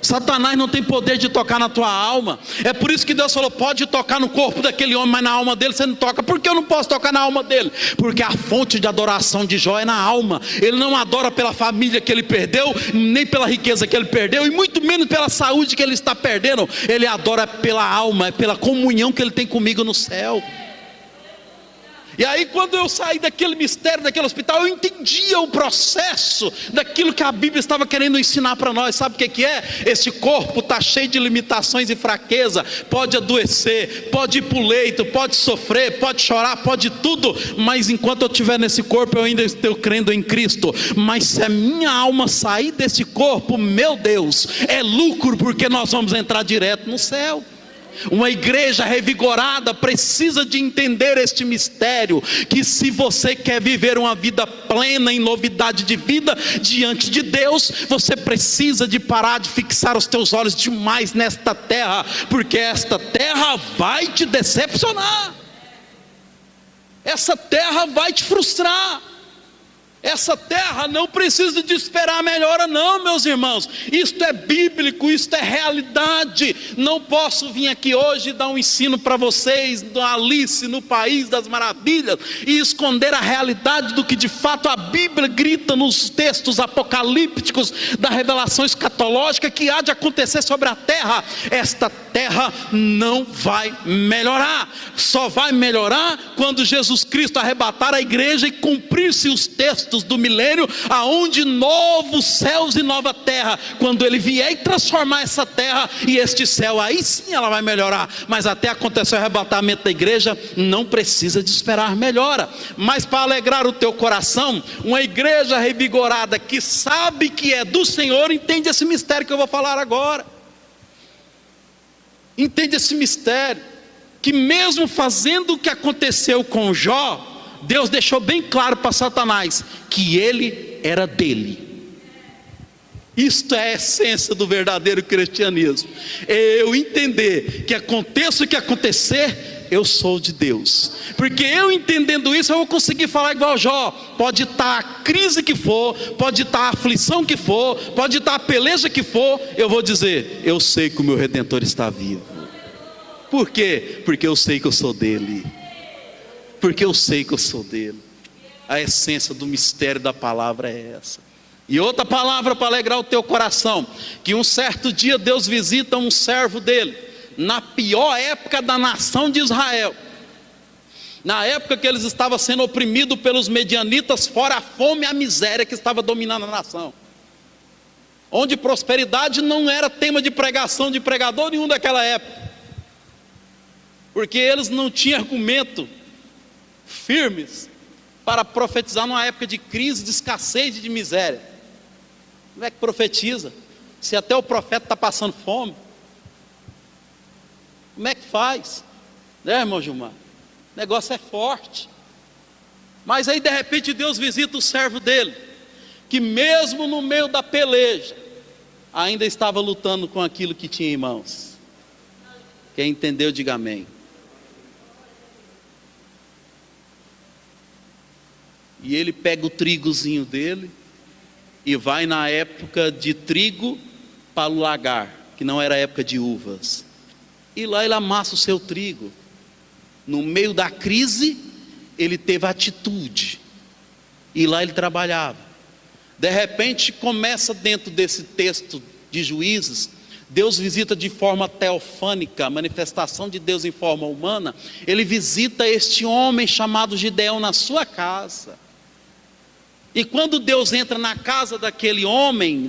Satanás não tem poder de tocar na tua alma. É por isso que Deus falou: pode tocar no corpo daquele homem, mas na alma dele você não toca. Por que eu não posso tocar na alma dele? Porque a fonte de adoração de Jó é na alma. Ele não adora pela família que ele perdeu, nem pela riqueza que ele perdeu, e muito menos pela saúde que ele está perdendo. Ele adora pela alma, é pela comunhão que ele tem comigo no céu. E aí, quando eu saí daquele mistério, daquele hospital, eu entendia o processo daquilo que a Bíblia estava querendo ensinar para nós. Sabe o que é? Esse corpo está cheio de limitações e fraqueza, pode adoecer, pode ir para o leito, pode sofrer, pode chorar, pode tudo, mas enquanto eu estiver nesse corpo, eu ainda estou crendo em Cristo. Mas se a minha alma sair desse corpo, meu Deus, é lucro, porque nós vamos entrar direto no céu. Uma igreja revigorada precisa de entender este mistério, que se você quer viver uma vida plena em novidade de vida diante de Deus, você precisa de parar de fixar os teus olhos demais nesta terra, porque esta terra vai te decepcionar, essa terra vai te frustrar. Essa terra não precisa de esperar a melhora, não, meus irmãos. Isto é bíblico, isto é realidade. Não posso vir aqui hoje dar um ensino para vocês do Alice no País das Maravilhas e esconder a realidade do que de fato a Bíblia grita nos textos apocalípticos da revelação escatológica que há de acontecer sobre a terra. Esta terra não vai melhorar. Só vai melhorar quando Jesus Cristo arrebatar a igreja e cumprir-se os textos do milênio, aonde novos céus e nova terra, quando ele vier e transformar essa terra e este céu, aí sim ela vai melhorar. Mas até acontecer o arrebatamento da igreja, não precisa de esperar melhora. Mas para alegrar o teu coração, uma igreja revigorada que sabe que é do Senhor, entende esse mistério que eu vou falar agora. Entende esse mistério, que mesmo fazendo o que aconteceu com Jó, Deus deixou bem claro para Satanás que ele era dele. Isto é a essência do verdadeiro cristianismo. É eu entender que aconteça o que acontecer, eu sou de Deus. Porque eu entendendo isso, eu vou conseguir falar igual Jó. Pode estar a crise que for, pode estar a aflição que for, pode estar a peleja que for, eu vou dizer, eu sei que o meu Redentor está vivo. Por quê? Porque eu sei que eu sou dele. Porque eu sei que eu sou dele. A essência do mistério da palavra é essa. E outra palavra para alegrar o teu coração, que um certo dia Deus visita um servo dele, na pior época da nação de Israel, na época que eles estavam sendo oprimidos pelos medianitas, fora a fome e a miséria que estava dominando a nação, onde prosperidade não era tema de pregação de pregador nenhum daquela época, porque eles não tinham argumento firmes para profetizar numa época de crise, de escassez e de miséria. Como é que profetiza? Se até o profeta está passando fome. Como é que faz? Né, irmão Gilmar? O negócio é forte. Mas aí de repente Deus visita o servo dele, que mesmo no meio da peleja, ainda estava lutando com aquilo que tinha em mãos. Quem entendeu, diga amém. E ele pega o trigozinho dele e vai na época de trigo para o lagar, que não era época de uvas. E lá ele amassa o seu trigo. No meio da crise, ele teve atitude. E lá ele trabalhava. De repente, começa dentro desse texto de Juízes, Deus visita de forma teofânica, a manifestação de Deus em forma humana. Ele visita este homem chamado Gideão na sua casa. E quando Deus entra na casa daquele homem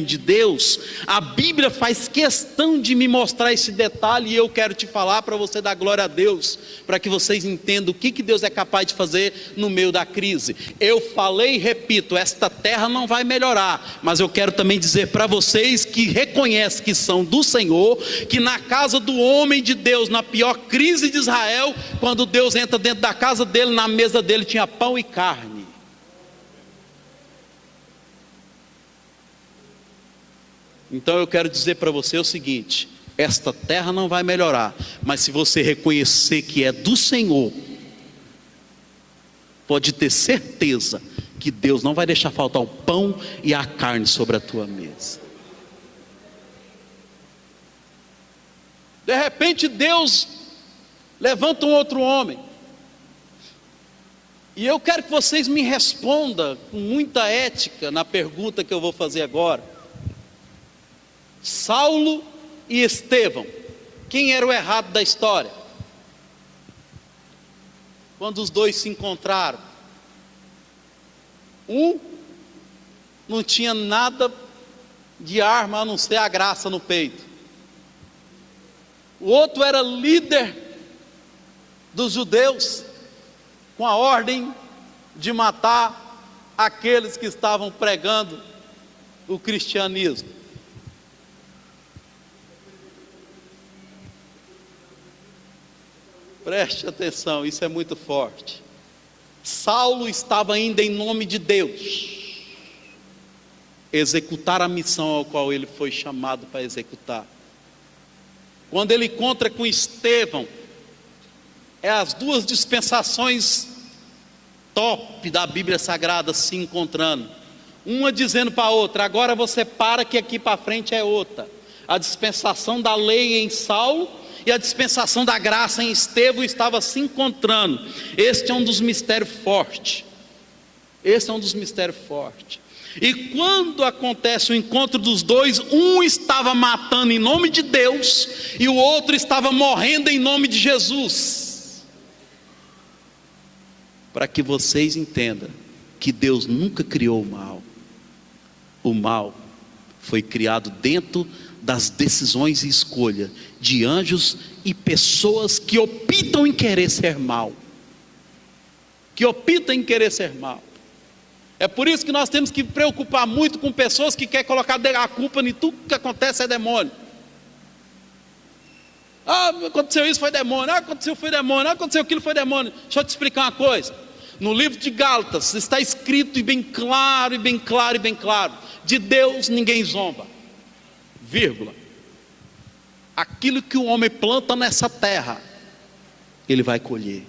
de Deus, a Bíblia faz questão de me mostrar esse detalhe, e eu quero te falar para você dar glória a Deus, para que vocês entendam o que Deus é capaz de fazer no meio da crise. Eu falei e repito, esta terra não vai melhorar, mas eu quero também dizer para vocês que reconhecem que são do Senhor, que na casa do homem de Deus, na pior crise de Israel, quando Deus entra dentro da casa dele, na mesa dele tinha pão e carne. Então eu quero dizer para você o seguinte: esta terra não vai melhorar, mas se você reconhecer que é do Senhor, pode ter certeza que Deus não vai deixar faltar o pão e a carne sobre a tua mesa. De repente Deus levanta um outro homem, e eu quero que vocês me respondam com muita ética na pergunta que eu vou fazer agora. Saulo e Estevão, quem era o errado da história? Quando os dois se encontraram, um não tinha nada de arma a não ser a graça no peito, o outro era líder dos judeus, com a ordem de matar aqueles que estavam pregando o cristianismo. Preste atenção, isso é muito forte. Saulo estava indo em nome de Deus executar a missão ao qual ele foi chamado para executar. Quando ele encontra com Estevão, é as duas dispensações top da Bíblia Sagrada se encontrando, uma dizendo para a outra: agora você para que aqui para frente é outra. A dispensação da lei em Saulo e a dispensação da graça em Estevão estava se encontrando. Este é um dos mistérios fortes. Esse é um dos mistérios fortes. E quando acontece o encontro dos dois, um estava matando em nome de Deus e o outro estava morrendo em nome de Jesus. Para que vocês entendam que Deus nunca criou o mal. O mal foi criado dentro das decisões e escolha de anjos e pessoas que optam em querer ser mal. Que optam em querer ser mal. É por isso que nós temos que preocupar muito com pessoas que querem colocar a culpa em tudo que acontece é demônio. Ah, aconteceu isso, foi demônio. Ah, aconteceu, foi demônio. Ah, aconteceu aquilo, foi demônio. Deixa eu te explicar uma coisa. No livro de Gálatas está escrito, e bem claro, e bem claro, e bem claro: de Deus ninguém zomba, vírgula. Aquilo que o homem planta nessa terra, ele vai colher.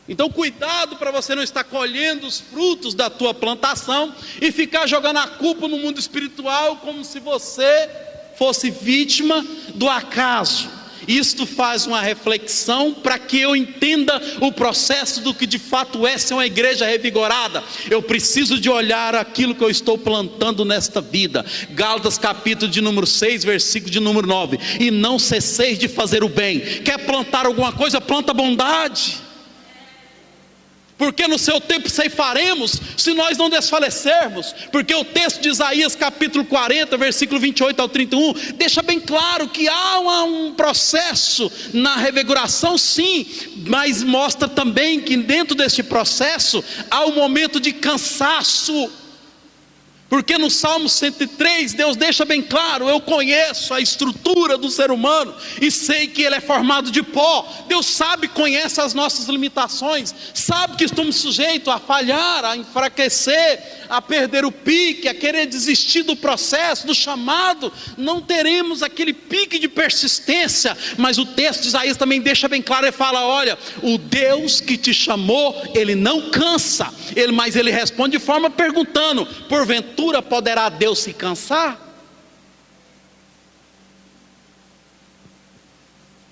Então cuidado para você não estar colhendo os frutos da tua plantação e ficar jogando a culpa no mundo espiritual como se você fosse vítima do acaso. Isto faz uma reflexão para que eu entenda o processo do que de fato é ser uma igreja revigorada. Eu preciso de olhar aquilo que eu estou plantando nesta vida. Gálatas capítulo de número 6, versículo de número 9: e não cesseis de fazer o bem. Quer plantar alguma coisa? Planta bondade. Porque no seu tempo ceifaremos, se nós não desfalecermos. Porque o texto de Isaías capítulo 40, versículo 28 ao 31, deixa bem claro que há um processo na revigoração, sim, mas mostra também que dentro deste processo há um momento de cansaço. Porque no Salmo 103, Deus deixa bem claro: eu conheço a estrutura do ser humano e sei que ele é formado de pó. Deus sabe, conhece as nossas limitações, sabe que estamos sujeitos a falhar, a enfraquecer, a perder o pique, a querer desistir do processo, do chamado. Não teremos aquele pique de persistência, mas o texto de Isaías também deixa bem claro, ele fala: olha, o Deus que te chamou, ele não cansa, mas ele responde de forma perguntando: porventura poderá Deus se cansar?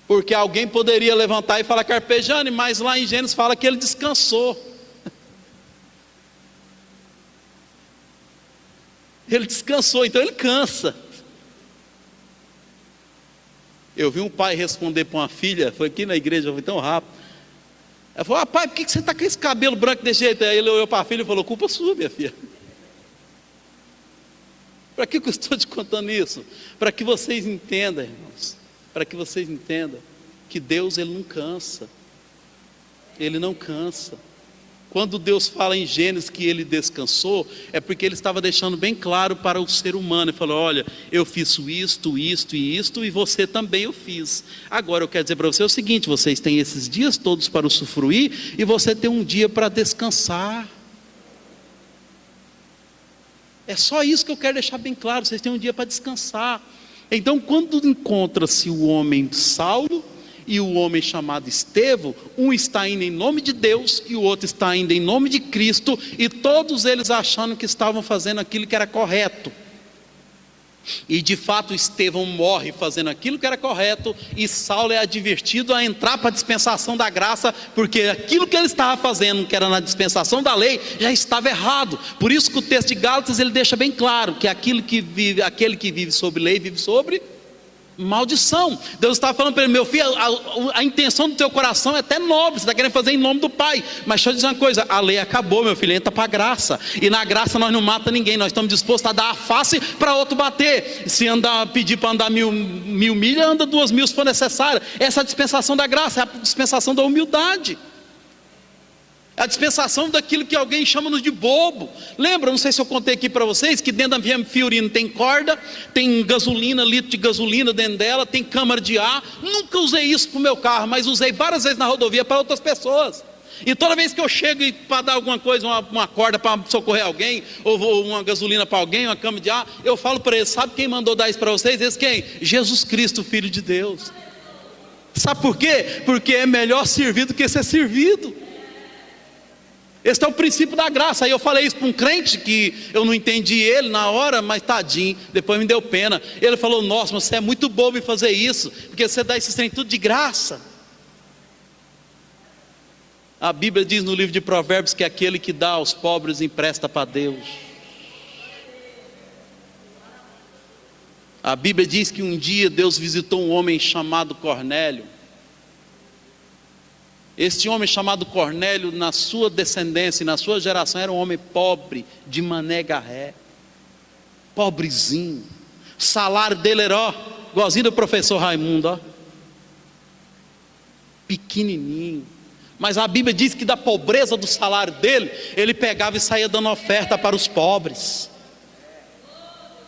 Porque alguém poderia levantar e falar: Carpegiani, mas lá em Gênesis fala que ele descansou. Ele descansou, então ele cansa. Eu vi um pai responder para uma filha, foi aqui na igreja, foi tão rápido. Ela falou: ah, pai, por que você está com esse cabelo branco desse jeito? Aí ele olhou para a filha e falou: culpa sua, minha filha. Para que eu estou te contando isso? Para que vocês entendam, irmãos, para que vocês entendam que Deus, ele não cansa. Ele não cansa. Quando Deus fala em Gênesis que ele descansou, é porque ele estava deixando bem claro para o ser humano. Ele falou: olha, eu fiz isto, isto e isto, e você também eu fiz. Agora eu quero dizer para você o seguinte: vocês têm esses dias todos para usufruir, e você tem um dia para descansar. É só isso que eu quero deixar bem claro: vocês têm um dia para descansar. Então, quando encontra-se o homem Saulo e o homem chamado Estevão, um está indo em nome de Deus e o outro está indo em nome de Cristo, e todos eles achando que estavam fazendo aquilo que era correto. E de fato Estevão morre fazendo aquilo que era correto, e Saulo é advertido a entrar para a dispensação da graça, porque aquilo que ele estava fazendo, que era na dispensação da lei, já estava errado. Por isso que o texto de Gálatas ele deixa bem claro que aquele que vive sobre lei vive sobre maldição. Deus estava falando para ele: meu filho, a intenção do teu coração é até nobre, você está querendo fazer em nome do Pai, mas deixa eu dizer uma coisa: a lei acabou, meu filho, entra para a graça, e na graça nós não mata ninguém, nós estamos dispostos a dar a face para outro bater. Se pedir para andar mil milhas, anda 2.000 se for necessário. Essa é a dispensação da graça, é a dispensação da humildade, é a dispensação daquilo que alguém chama-nos de bobo. Lembra, não sei se eu contei aqui para vocês, que dentro da VM Fiorino tem corda, tem gasolina, litro de gasolina dentro dela, tem câmara de ar. Nunca usei isso para o meu carro, mas usei várias vezes na rodovia para outras pessoas. E toda vez que eu chego para dar alguma coisa, uma corda para socorrer alguém, ou uma gasolina para alguém, uma câmara de ar, eu falo para eles: sabe quem mandou dar isso para vocês? Esse quem? Jesus Cristo, Filho de Deus. Sabe por quê? Porque é melhor servir do que ser servido. Esse é o princípio da graça. Aí eu falei isso para um crente que eu não entendi ele na hora, mas tadinho, depois me deu pena. Ele falou: nossa, mas você é muito bobo em fazer isso, porque você dá esse trem tudo de graça. A Bíblia diz no livro de Provérbios que aquele que dá aos pobres empresta para Deus. A Bíblia diz que um dia Deus visitou um homem chamado Cornélio. Este homem chamado Cornélio, na sua descendência e na sua geração, era um homem pobre, de Mané Garré, pobrezinho. O salário dele era, ó, igualzinho do professor Raimundo, ó, pequenininho. Mas a Bíblia diz que da pobreza do salário dele, ele pegava e saía dando oferta para os pobres.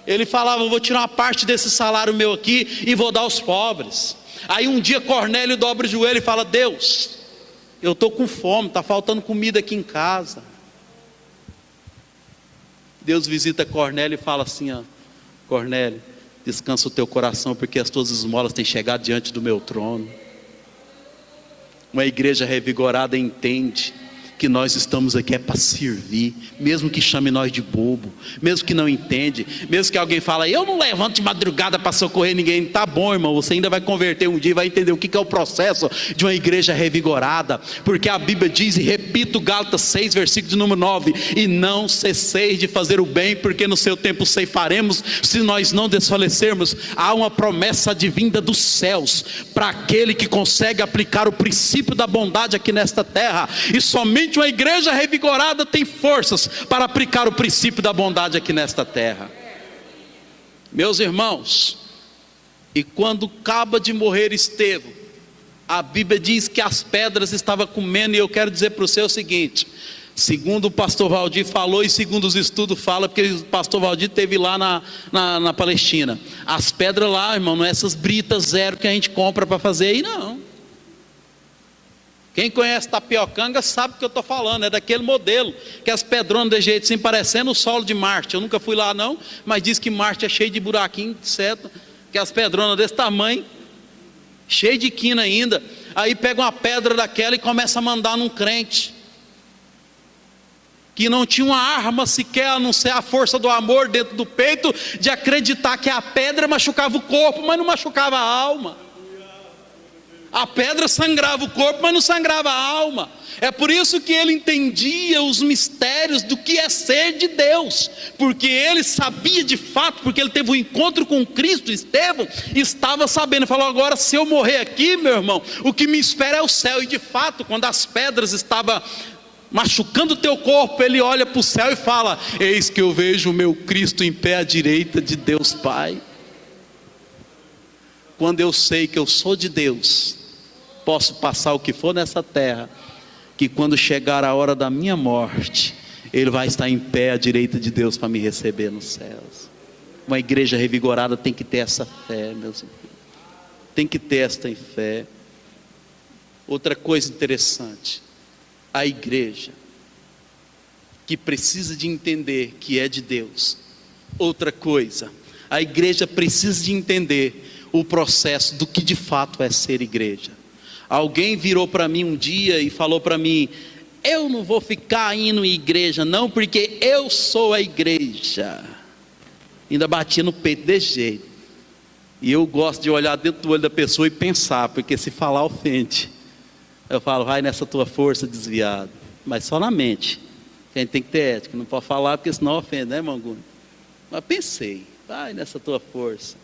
Ele falava: eu vou tirar uma parte desse salário meu aqui e vou dar aos pobres. Aí um dia Cornélio dobra o joelho e fala: Deus, Eu estou com fome, está faltando comida aqui em casa. Deus visita Cornélio e fala assim, ó, Cornélio, descansa o teu coração, porque as tuas esmolas têm chegado diante do meu trono. Uma igreja revigorada entende que nós estamos aqui é para servir, mesmo que chame nós de bobo, mesmo que não entende, mesmo que alguém fala, eu não levanto de madrugada para socorrer ninguém. Tá bom, irmão, você ainda vai converter um dia e vai entender o que é o processo de uma igreja revigorada, porque a Bíblia diz, e repito, Gálatas 6, versículo de número 9, e não cesseis de fazer o bem, porque no seu tempo ceifaremos, se nós não desfalecermos. Há uma promessa advinda dos céus, para aquele que consegue aplicar o princípio da bondade aqui nesta terra, e somente uma igreja revigorada tem forças para aplicar o princípio da bondade aqui nesta terra. Meus irmãos, e quando acaba de morrer Estevão, a Bíblia diz que as pedras estavam comendo, e eu quero dizer para você o seguinte, segundo o pastor Valdir falou, e segundo os estudos fala, porque o pastor Valdir esteve lá na Palestina, as pedras lá, irmão, não é essas britas zero que a gente compra para fazer aí, não. Quem conhece Tapiocanga sabe o que eu estou falando, é daquele modelo, que as pedronas de jeito assim, parecendo o solo de Marte. Eu nunca fui lá não, mas diz que Marte é cheio de buraquinho, certo? Que as pedronas desse tamanho, cheio de quina ainda. Aí pega uma pedra daquela e começa a mandar num crente, que não tinha uma arma sequer, a não ser a força do amor dentro do peito, de acreditar que a pedra machucava o corpo, mas não machucava a alma. A pedra sangrava o corpo, mas não sangrava a alma. É por isso que ele entendia os mistérios do que é ser de Deus, porque ele sabia de fato, porque ele teve um encontro com Cristo. Estevão estava sabendo, falou, agora se eu morrer aqui, meu irmão, o que me espera é o céu. E de fato, quando as pedras estavam machucando o teu corpo, ele olha para o céu e fala, eis que eu vejo o meu Cristo em pé à direita de Deus Pai. Quando eu sei que eu sou de Deus, posso passar o que for nessa terra, que quando chegar a hora da minha morte, Ele vai estar em pé à direita de Deus para me receber nos céus. Uma igreja revigorada tem que ter essa fé, meus irmãos. Tem que ter esta fé. Outra coisa interessante, a igreja que precisa de entender que é de Deus. Outra coisa, a igreja precisa de entender o processo do que de fato é ser igreja. Alguém virou para mim um dia e falou para mim, eu não vou ficar indo em igreja não, porque eu sou a igreja. Ainda bati no peito desse jeito. E eu gosto de olhar dentro do olho da pessoa e pensar, porque se falar ofende. Eu falo, vai nessa tua força desviado, mas só na mente, que a gente tem que ter ética, não pode falar porque senão ofende, né, irmão Gunnar? Mas pensei, vai nessa tua força.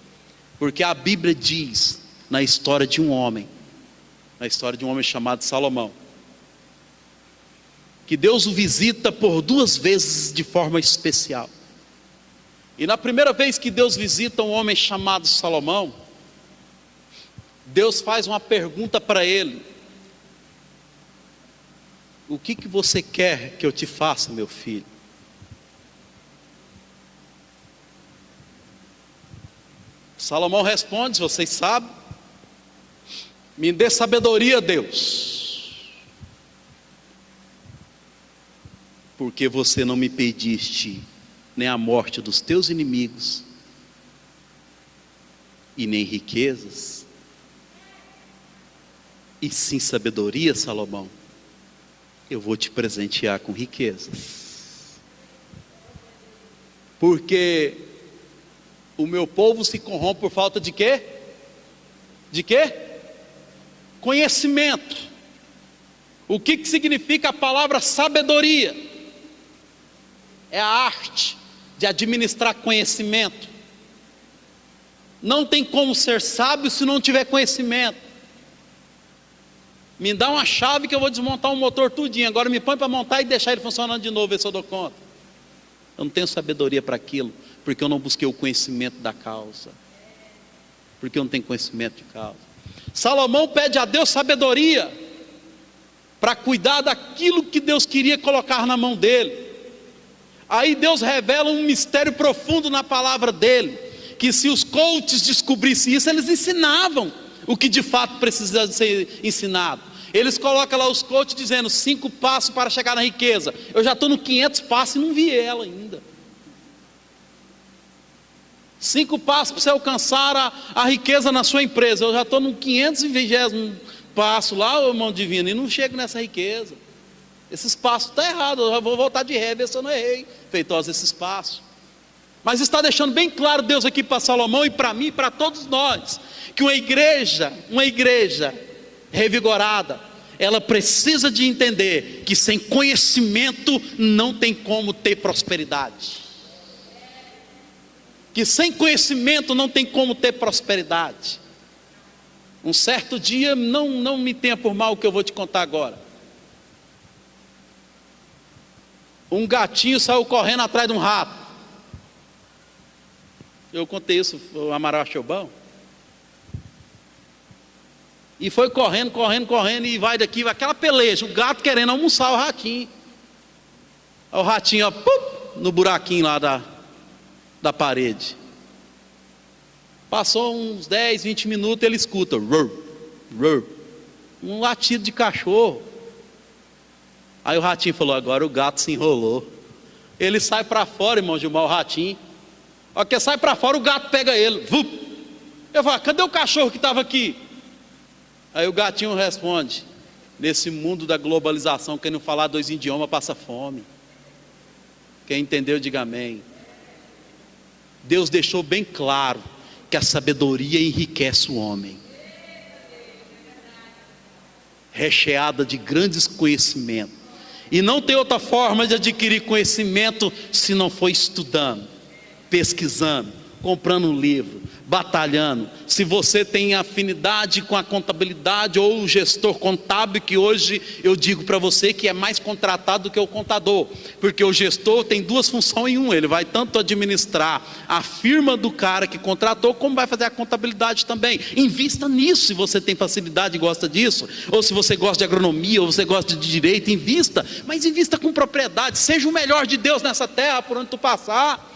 Porque a Bíblia diz, na história de um homem chamado Salomão, que Deus o visita por 2 vezes de forma especial. E na primeira vez que Deus visita um homem chamado Salomão, Deus faz uma pergunta para ele: o que você quer que eu te faça, meu filho? Salomão responde, vocês sabem, me dê sabedoria, Deus, porque você não me pediste nem a morte dos teus inimigos, e nem riquezas, e sim sabedoria, Salomão. Eu vou te presentear com riquezas, porque o meu povo se corrompe por falta de quê? De quê? Conhecimento. O que significa a palavra sabedoria? É a arte de administrar conhecimento. Não tem como ser sábio se não tiver conhecimento. Me dá uma chave que eu vou desmontar um motor tudinho, agora me põe para montar e deixar ele funcionando de novo, ver se eu dou conta. Eu não tenho sabedoria para aquilo, porque eu não busquei o conhecimento da causa, porque eu não tenho conhecimento de causa. Salomão pede a Deus sabedoria para cuidar daquilo que Deus queria colocar na mão dele. Aí Deus revela um mistério profundo na palavra dele, que se os coaches descobrissem isso, eles ensinavam o que de fato precisa ser ensinado. Eles colocam lá os coaches dizendo 5 passos para chegar na riqueza. Eu já estou no 500 passos e não vi ela ainda. 5 passos para você alcançar a riqueza na sua empresa. Eu já estou no 520º passo lá, ô irmão divino, e não chego nessa riqueza. Esses passos estão errados, eu já vou voltar de ré, ver se eu não errei, feitosa esses passos. Mas está deixando bem claro Deus aqui para Salomão e para mim e para todos nós, que uma igreja revigorada, ela precisa de entender que sem conhecimento não tem como ter prosperidade. Que sem conhecimento não tem como ter prosperidade. Um certo dia, não me tenha por mal o que eu vou te contar agora. Um gatinho saiu correndo atrás de um rato. Eu contei isso, o Amaral achou bom. E foi correndo, e vai daqui, vai aquela peleja, o gato querendo almoçar o ratinho. O ratinho, ó, pum, no buraquinho lá da parede. Passou uns 10, 20 minutos, ele escuta um latido de cachorro. Aí o ratinho falou: agora o gato se enrolou. Ele sai para fora, irmão Gilmar, o ratinho. Ó, que sai para fora, o gato pega ele. Vup. Eu falo: cadê o cachorro que estava aqui? Aí o gatinho responde: nesse mundo da globalização, quem não falar 2 idiomas passa fome. Quem entendeu, diga amém. Deus deixou bem claro que a sabedoria enriquece o homem, recheada de grandes conhecimentos. E não tem outra forma de adquirir conhecimento se não for estudando, pesquisando, comprando um livro, batalhando. Se você tem afinidade com a contabilidade ou o gestor contábil, que hoje eu digo para você que é mais contratado do que o contador, porque o gestor tem 2 funções em um. Ele vai tanto administrar a firma do cara que contratou, como vai fazer a contabilidade também. Invista nisso se você tem facilidade e gosta disso, ou se você gosta de agronomia, ou você gosta de direito, invista, mas invista com propriedade. Seja o melhor de Deus nessa terra por onde tu passar.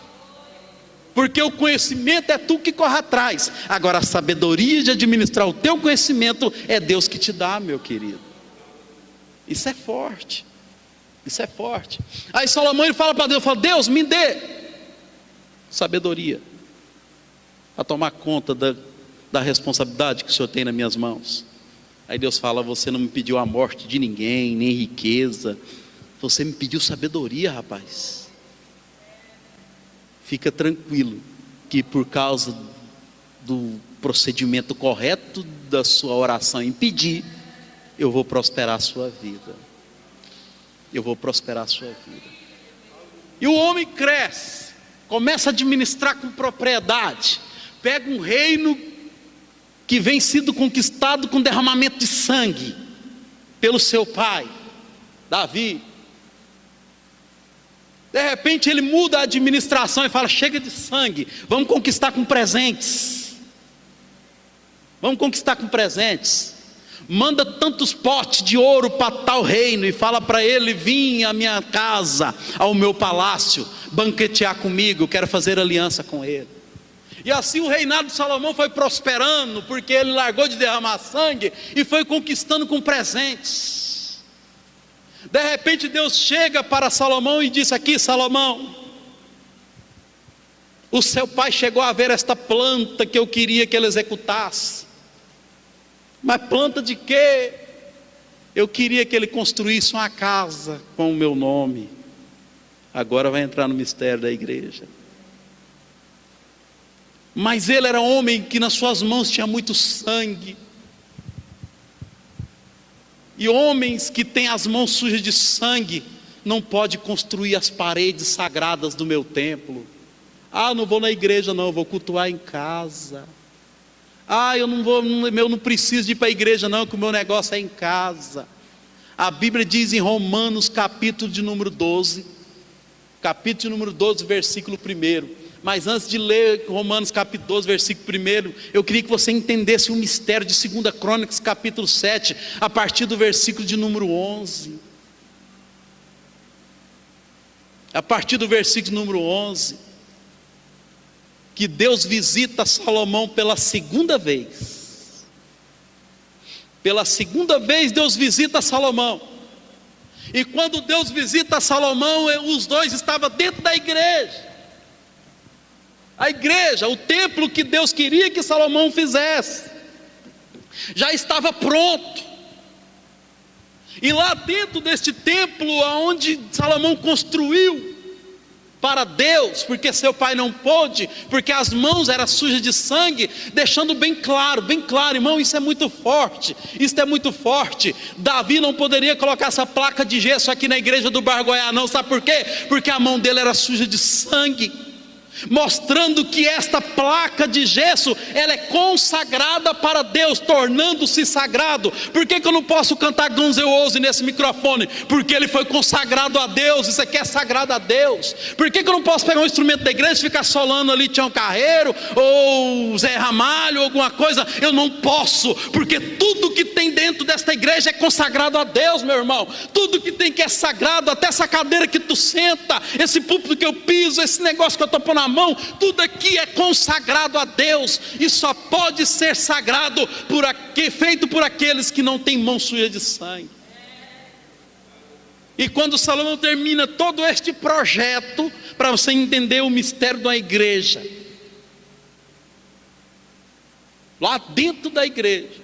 Porque o conhecimento é tu que corre atrás. Agora a sabedoria de administrar o teu conhecimento é Deus que te dá, meu querido. Isso é forte. Isso é forte. Aí Salomão, ele fala para Deus, fala: Deus, me dê sabedoria para tomar conta da responsabilidade que o Senhor tem nas minhas mãos. Aí Deus fala: você não me pediu a morte de ninguém, nem riqueza, você me pediu sabedoria, rapaz. Fica tranquilo, que por causa do procedimento correto da sua oração em pedir, eu vou prosperar a sua vida. Eu vou prosperar a sua vida. E o homem cresce, começa a administrar com propriedade, pega um reino que vem sido conquistado com derramamento de sangue pelo seu pai, Davi. De repente ele muda a administração e fala: chega de sangue, vamos conquistar com presentes. Vamos conquistar com presentes. Manda tantos potes de ouro para tal reino e fala para ele: vim à minha casa, ao meu palácio, banquetear comigo, eu quero fazer aliança com ele. E assim o reinado de Salomão foi prosperando, porque ele largou de derramar sangue e foi conquistando com presentes. De repente Deus chega para Salomão e diz: aqui, Salomão, o seu pai chegou a ver esta planta que eu queria que ele executasse. Mas planta de quê? Eu queria que ele construísse uma casa com o meu nome. Agora vai entrar no mistério da igreja. Mas ele era um homem que nas suas mãos tinha muito sangue. E homens que têm as mãos sujas de sangue não pode construir as paredes sagradas do meu templo. Ah, não vou na igreja não, eu vou cultuar em casa. Ah, eu não preciso de ir para a igreja não, que o meu negócio é em casa. A Bíblia diz em Romanos capítulo de número 12, versículo 1. Mas antes de ler Romanos capítulo 12, versículo 1, eu queria que você entendesse o mistério de 2 Crônicas capítulo 7, a partir do versículo de número 11. A partir do versículo número 11, que Deus visita Salomão pela segunda vez. Pela segunda vez Deus visita Salomão. E quando Deus visita Salomão, os dois estavam dentro da igreja. A igreja, o templo que Deus queria que Salomão fizesse, já estava pronto. E lá dentro deste templo, onde Salomão construiu para Deus, porque seu pai não pôde, porque as mãos eram sujas de sangue, deixando bem claro, irmão, isso é muito forte, Davi não poderia colocar essa placa de gesso aqui na igreja do Bargoiá, não, sabe por quê? Porque a mão dele era suja de sangue, mostrando que esta placa de gesso, ela é consagrada para Deus, tornando-se sagrado. Por que eu não posso cantar Guns N' Roses nesse microfone? Porque ele foi consagrado a Deus, isso aqui é sagrado a Deus. Por que eu não posso pegar um instrumento da igreja e ficar solando ali Tião Carreiro, ou Zé Ramalho, ou alguma coisa? Eu não posso, porque tudo que tem dentro desta igreja é consagrado a Deus, meu irmão. Tudo que tem que é sagrado, até essa cadeira que tu senta, esse púlpito que eu piso, esse negócio que eu estou pondo na mão, tudo aqui é consagrado a Deus, e só pode ser sagrado feito por aqueles que não têm mão suja de sangue. E quando Salomão termina todo este projeto, para você entender o mistério da igreja, lá dentro da igreja,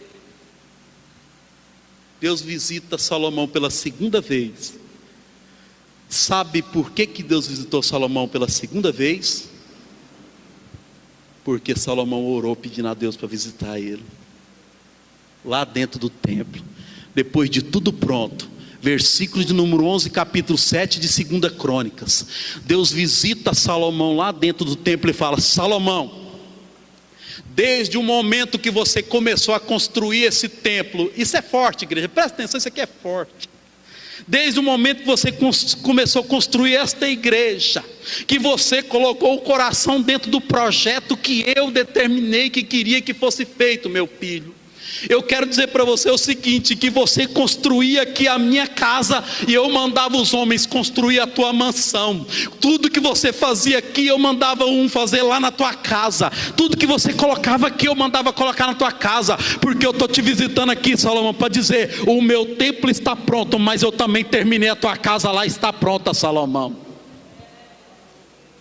Deus visita Salomão pela segunda vez. Sabe por que Deus visitou Salomão pela segunda vez? Porque Salomão orou pedindo a Deus para visitar ele, lá dentro do templo, depois de tudo pronto. Versículo de número 11, capítulo 7 de 2 Crônicas. Deus visita Salomão lá dentro do templo e fala: Salomão, desde o momento que você começou a construir esse templo, isso é forte, igreja, presta atenção, isso aqui é forte. Desde o momento que você começou a construir esta igreja, que você colocou o coração dentro do projeto que eu determinei que queria que fosse feito, meu filho, eu quero dizer para você o seguinte: que você construía aqui a minha casa, e eu mandava os homens construir a tua mansão. Tudo que você fazia aqui, eu mandava fazer lá na tua casa. Tudo que você colocava aqui, eu mandava colocar na tua casa. Porque eu estou te visitando aqui, Salomão, para dizer: o meu templo está pronto, mas eu também terminei a tua casa lá, está pronta, Salomão.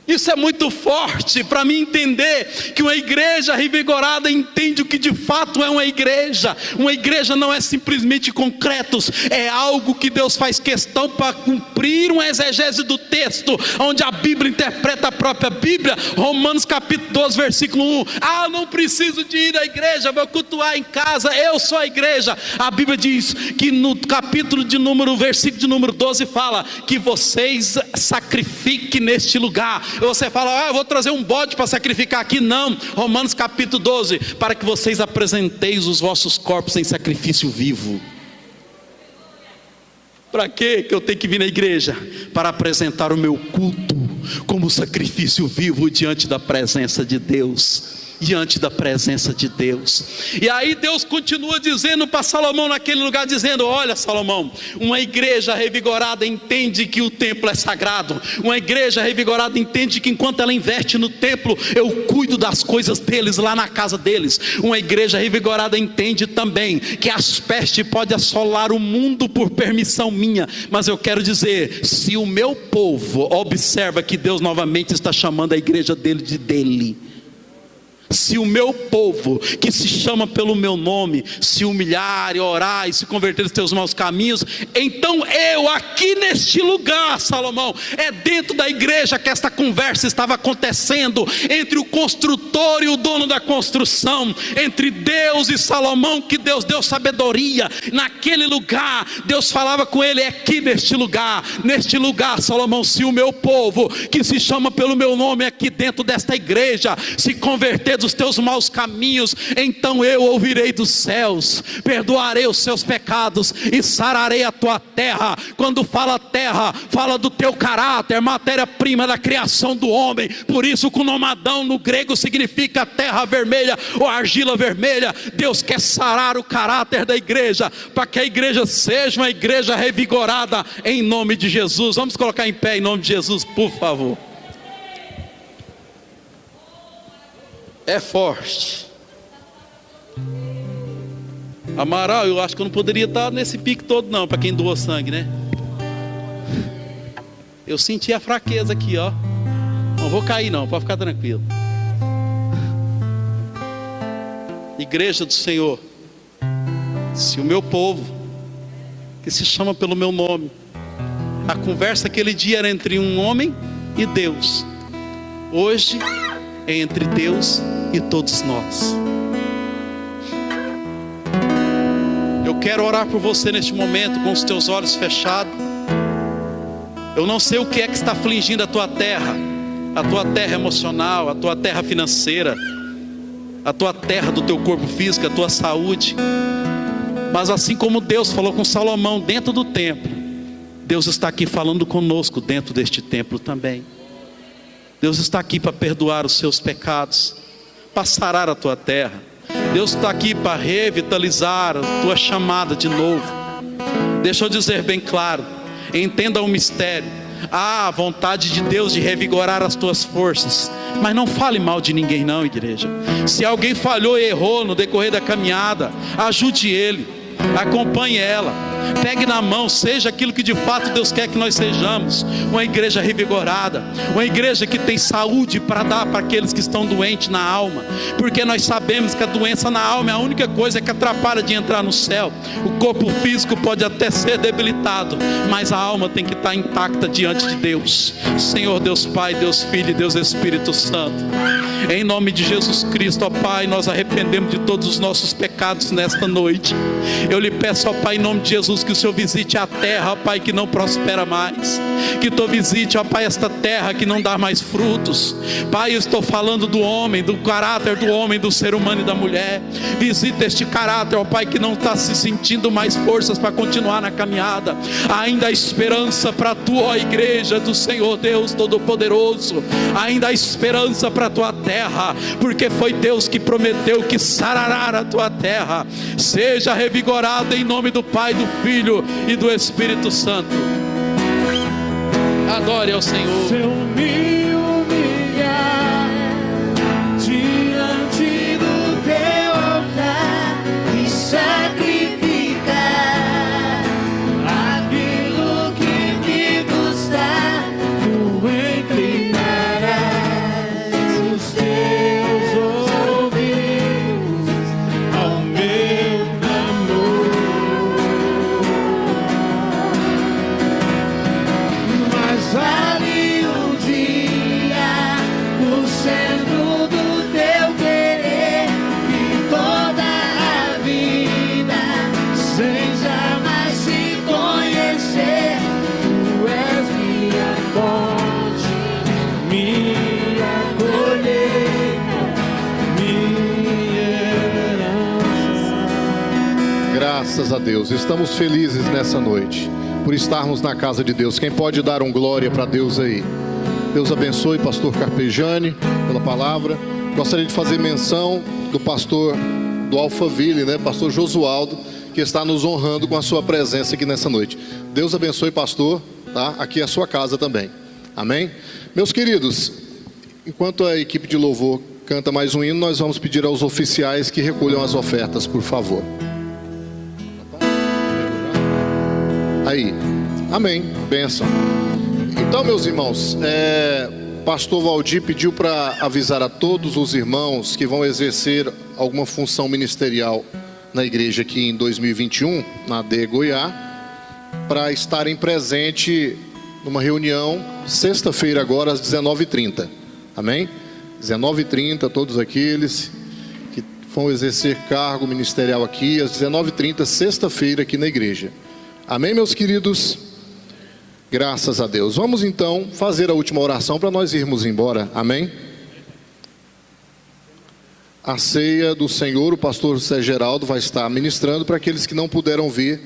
Isso é muito forte para mim entender que uma igreja revigorada entende o que de fato é uma igreja. Uma igreja não é simplesmente concretos, é algo que Deus faz questão para cumprir uma exegese do texto, onde a Bíblia interpreta a própria Bíblia. Romanos capítulo 12, versículo 1: não preciso de ir à igreja, vou cultuar em casa, eu sou a igreja. A Bíblia diz que no versículo de número 12 fala que vocês sacrifiquem neste lugar. Você fala: eu vou trazer um bode para sacrificar aqui. Não, Romanos capítulo 12: para que vocês apresenteis os vossos corpos em sacrifício vivo. Para que eu tenho que vir na igreja? Para apresentar o meu culto como sacrifício vivo diante da presença de Deus. Diante da presença de Deus. E aí Deus continua dizendo para Salomão naquele lugar, dizendo: olha, Salomão, uma igreja revigorada entende que o templo é sagrado. Uma igreja revigorada entende que enquanto ela investe no templo, eu cuido das coisas deles lá na casa deles. Uma igreja revigorada entende também que as pestes podem assolar o mundo por permissão minha, mas eu quero dizer, se o meu povo observa que Deus novamente está chamando a igreja dele de dele, se o meu povo, que se chama pelo meu nome, se humilhar e orar e se converter dos teus maus caminhos, então eu aqui neste lugar, Salomão, é dentro da igreja que esta conversa estava acontecendo, entre o construtor e o dono da construção, entre Deus e Salomão, que Deus deu sabedoria. Naquele lugar, Deus falava com ele: é aqui neste lugar, Salomão, se o meu povo, que se chama pelo meu nome, aqui dentro desta igreja, se converter dos teus maus caminhos, então eu ouvirei dos céus, perdoarei os seus pecados e sararei a tua terra. Quando fala terra, fala do teu caráter, matéria-prima da criação do homem. Por isso que o nome Adão no grego significa terra vermelha ou argila vermelha. Deus quer sarar o caráter da igreja, para que a igreja seja uma igreja revigorada, em nome de Jesus. Vamos colocar em pé em nome de Jesus, por favor. É forte. Amaral, eu acho que eu não poderia estar nesse pique todo não, para quem doou sangue, né? Eu senti a fraqueza aqui, ó. Não vou cair não, pode ficar tranquilo. Igreja do Senhor, se o meu povo, que se chama pelo meu nome, a conversa aquele dia era entre um homem e Deus, hoje é entre Deus e todos nós. Eu quero orar por você neste momento com os teus olhos fechados. Eu não sei o que é que está afligindo a tua terra emocional, a tua terra financeira, a tua terra do teu corpo físico, a tua saúde. Mas assim como Deus falou com Salomão dentro do templo, Deus está aqui falando conosco dentro deste templo também. Deus está aqui para perdoar os seus pecados, para sarar a tua terra. Deus está aqui para revitalizar a tua chamada de novo. Deixa eu dizer bem claro, entenda o mistério. Há a vontade de Deus de revigorar as tuas forças, mas não fale mal de ninguém não, igreja. Se alguém falhou e errou no decorrer da caminhada, ajude ele, acompanhe ela, pegue na mão, seja aquilo que de fato Deus quer que nós sejamos. Uma igreja revigorada, uma igreja que tem saúde para dar para aqueles que estão doentes na alma, porque nós sabemos que a doença na alma é a única coisa que atrapalha de entrar no céu. O corpo físico pode até ser debilitado, mas a alma tem que estar intacta diante de Deus. Senhor Deus Pai, Deus Filho e Deus Espírito Santo, em nome de Jesus Cristo, ó Pai, nós arrependemos de todos os nossos pecados nesta noite. Eu lhe peço, ó Pai, em nome de Jesus, que o Senhor visite a terra, ó Pai, que não prospera mais, que tu visite, ó Pai, esta terra que não dá mais frutos. Pai, eu estou falando do homem, do caráter do homem, do ser humano e da mulher. Visita este caráter, ó Pai, que não está se sentindo mais forças para continuar na caminhada. Ainda há esperança para a tua igreja do Senhor Deus Todo-Poderoso, ainda há esperança para a tua terra, porque foi Deus que prometeu que sarará a tua terra. Seja revigorada em nome do Pai, do Filho e do Espírito Santo. Adore ao Senhor.
Se eu me humilhar diante do teu altar
E sacrificar
aquilo que me custar, tu inclinarás os teus ouvidos ao meu clamor. Mas vale um dia no centro do teu querer, que toda a vida sem jamais te conhecer. Tu és minha fonte, minha colheita, minha herança.
Graças a Deus, estamos felizes nessa noite por estarmos na casa de Deus. Quem pode dar um glória para Deus aí? Deus abençoe pastor Carpegiani pela palavra. Gostaria de fazer menção do pastor do Alphaville, né? Pastor Josualdo, que está nos honrando com a sua presença aqui nessa noite. Deus abençoe, pastor, tá? Aqui é a sua casa também. Amém? Meus queridos, enquanto a equipe de louvor canta mais um hino, nós vamos pedir aos oficiais que recolham as ofertas, por favor. Aí, amém, bênção. Então, meus irmãos, pastor Valdir pediu para avisar a todos os irmãos que vão exercer alguma função ministerial na igreja aqui em 2021, na AD Goiás, para estarem presentes numa reunião sexta-feira agora às 19h30, amém? 19h30, todos aqueles que vão exercer cargo ministerial aqui, às 19h30, sexta-feira aqui na igreja. Amém, meus queridos? Graças a Deus. Vamos então fazer a última oração para nós irmos embora. Amém? A ceia do Senhor, o pastor José Geraldo vai estar ministrando para aqueles que não puderam vir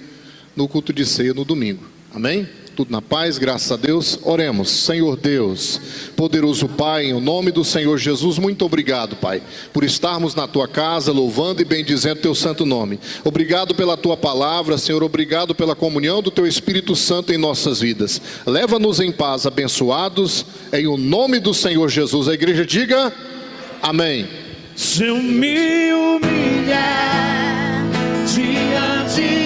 no culto de ceia no domingo. Amém? Tudo na paz, graças a Deus. Oremos. Senhor Deus, poderoso Pai, em o nome do Senhor Jesus, muito obrigado, Pai, por estarmos na Tua casa, louvando e bendizendo Teu santo nome. Obrigado pela Tua palavra, Senhor, obrigado pela comunhão do Teu Espírito Santo em nossas vidas. Leva-nos em paz, abençoados, em o nome do Senhor Jesus. A igreja diga, amém.
Se eu me humilhar
ti.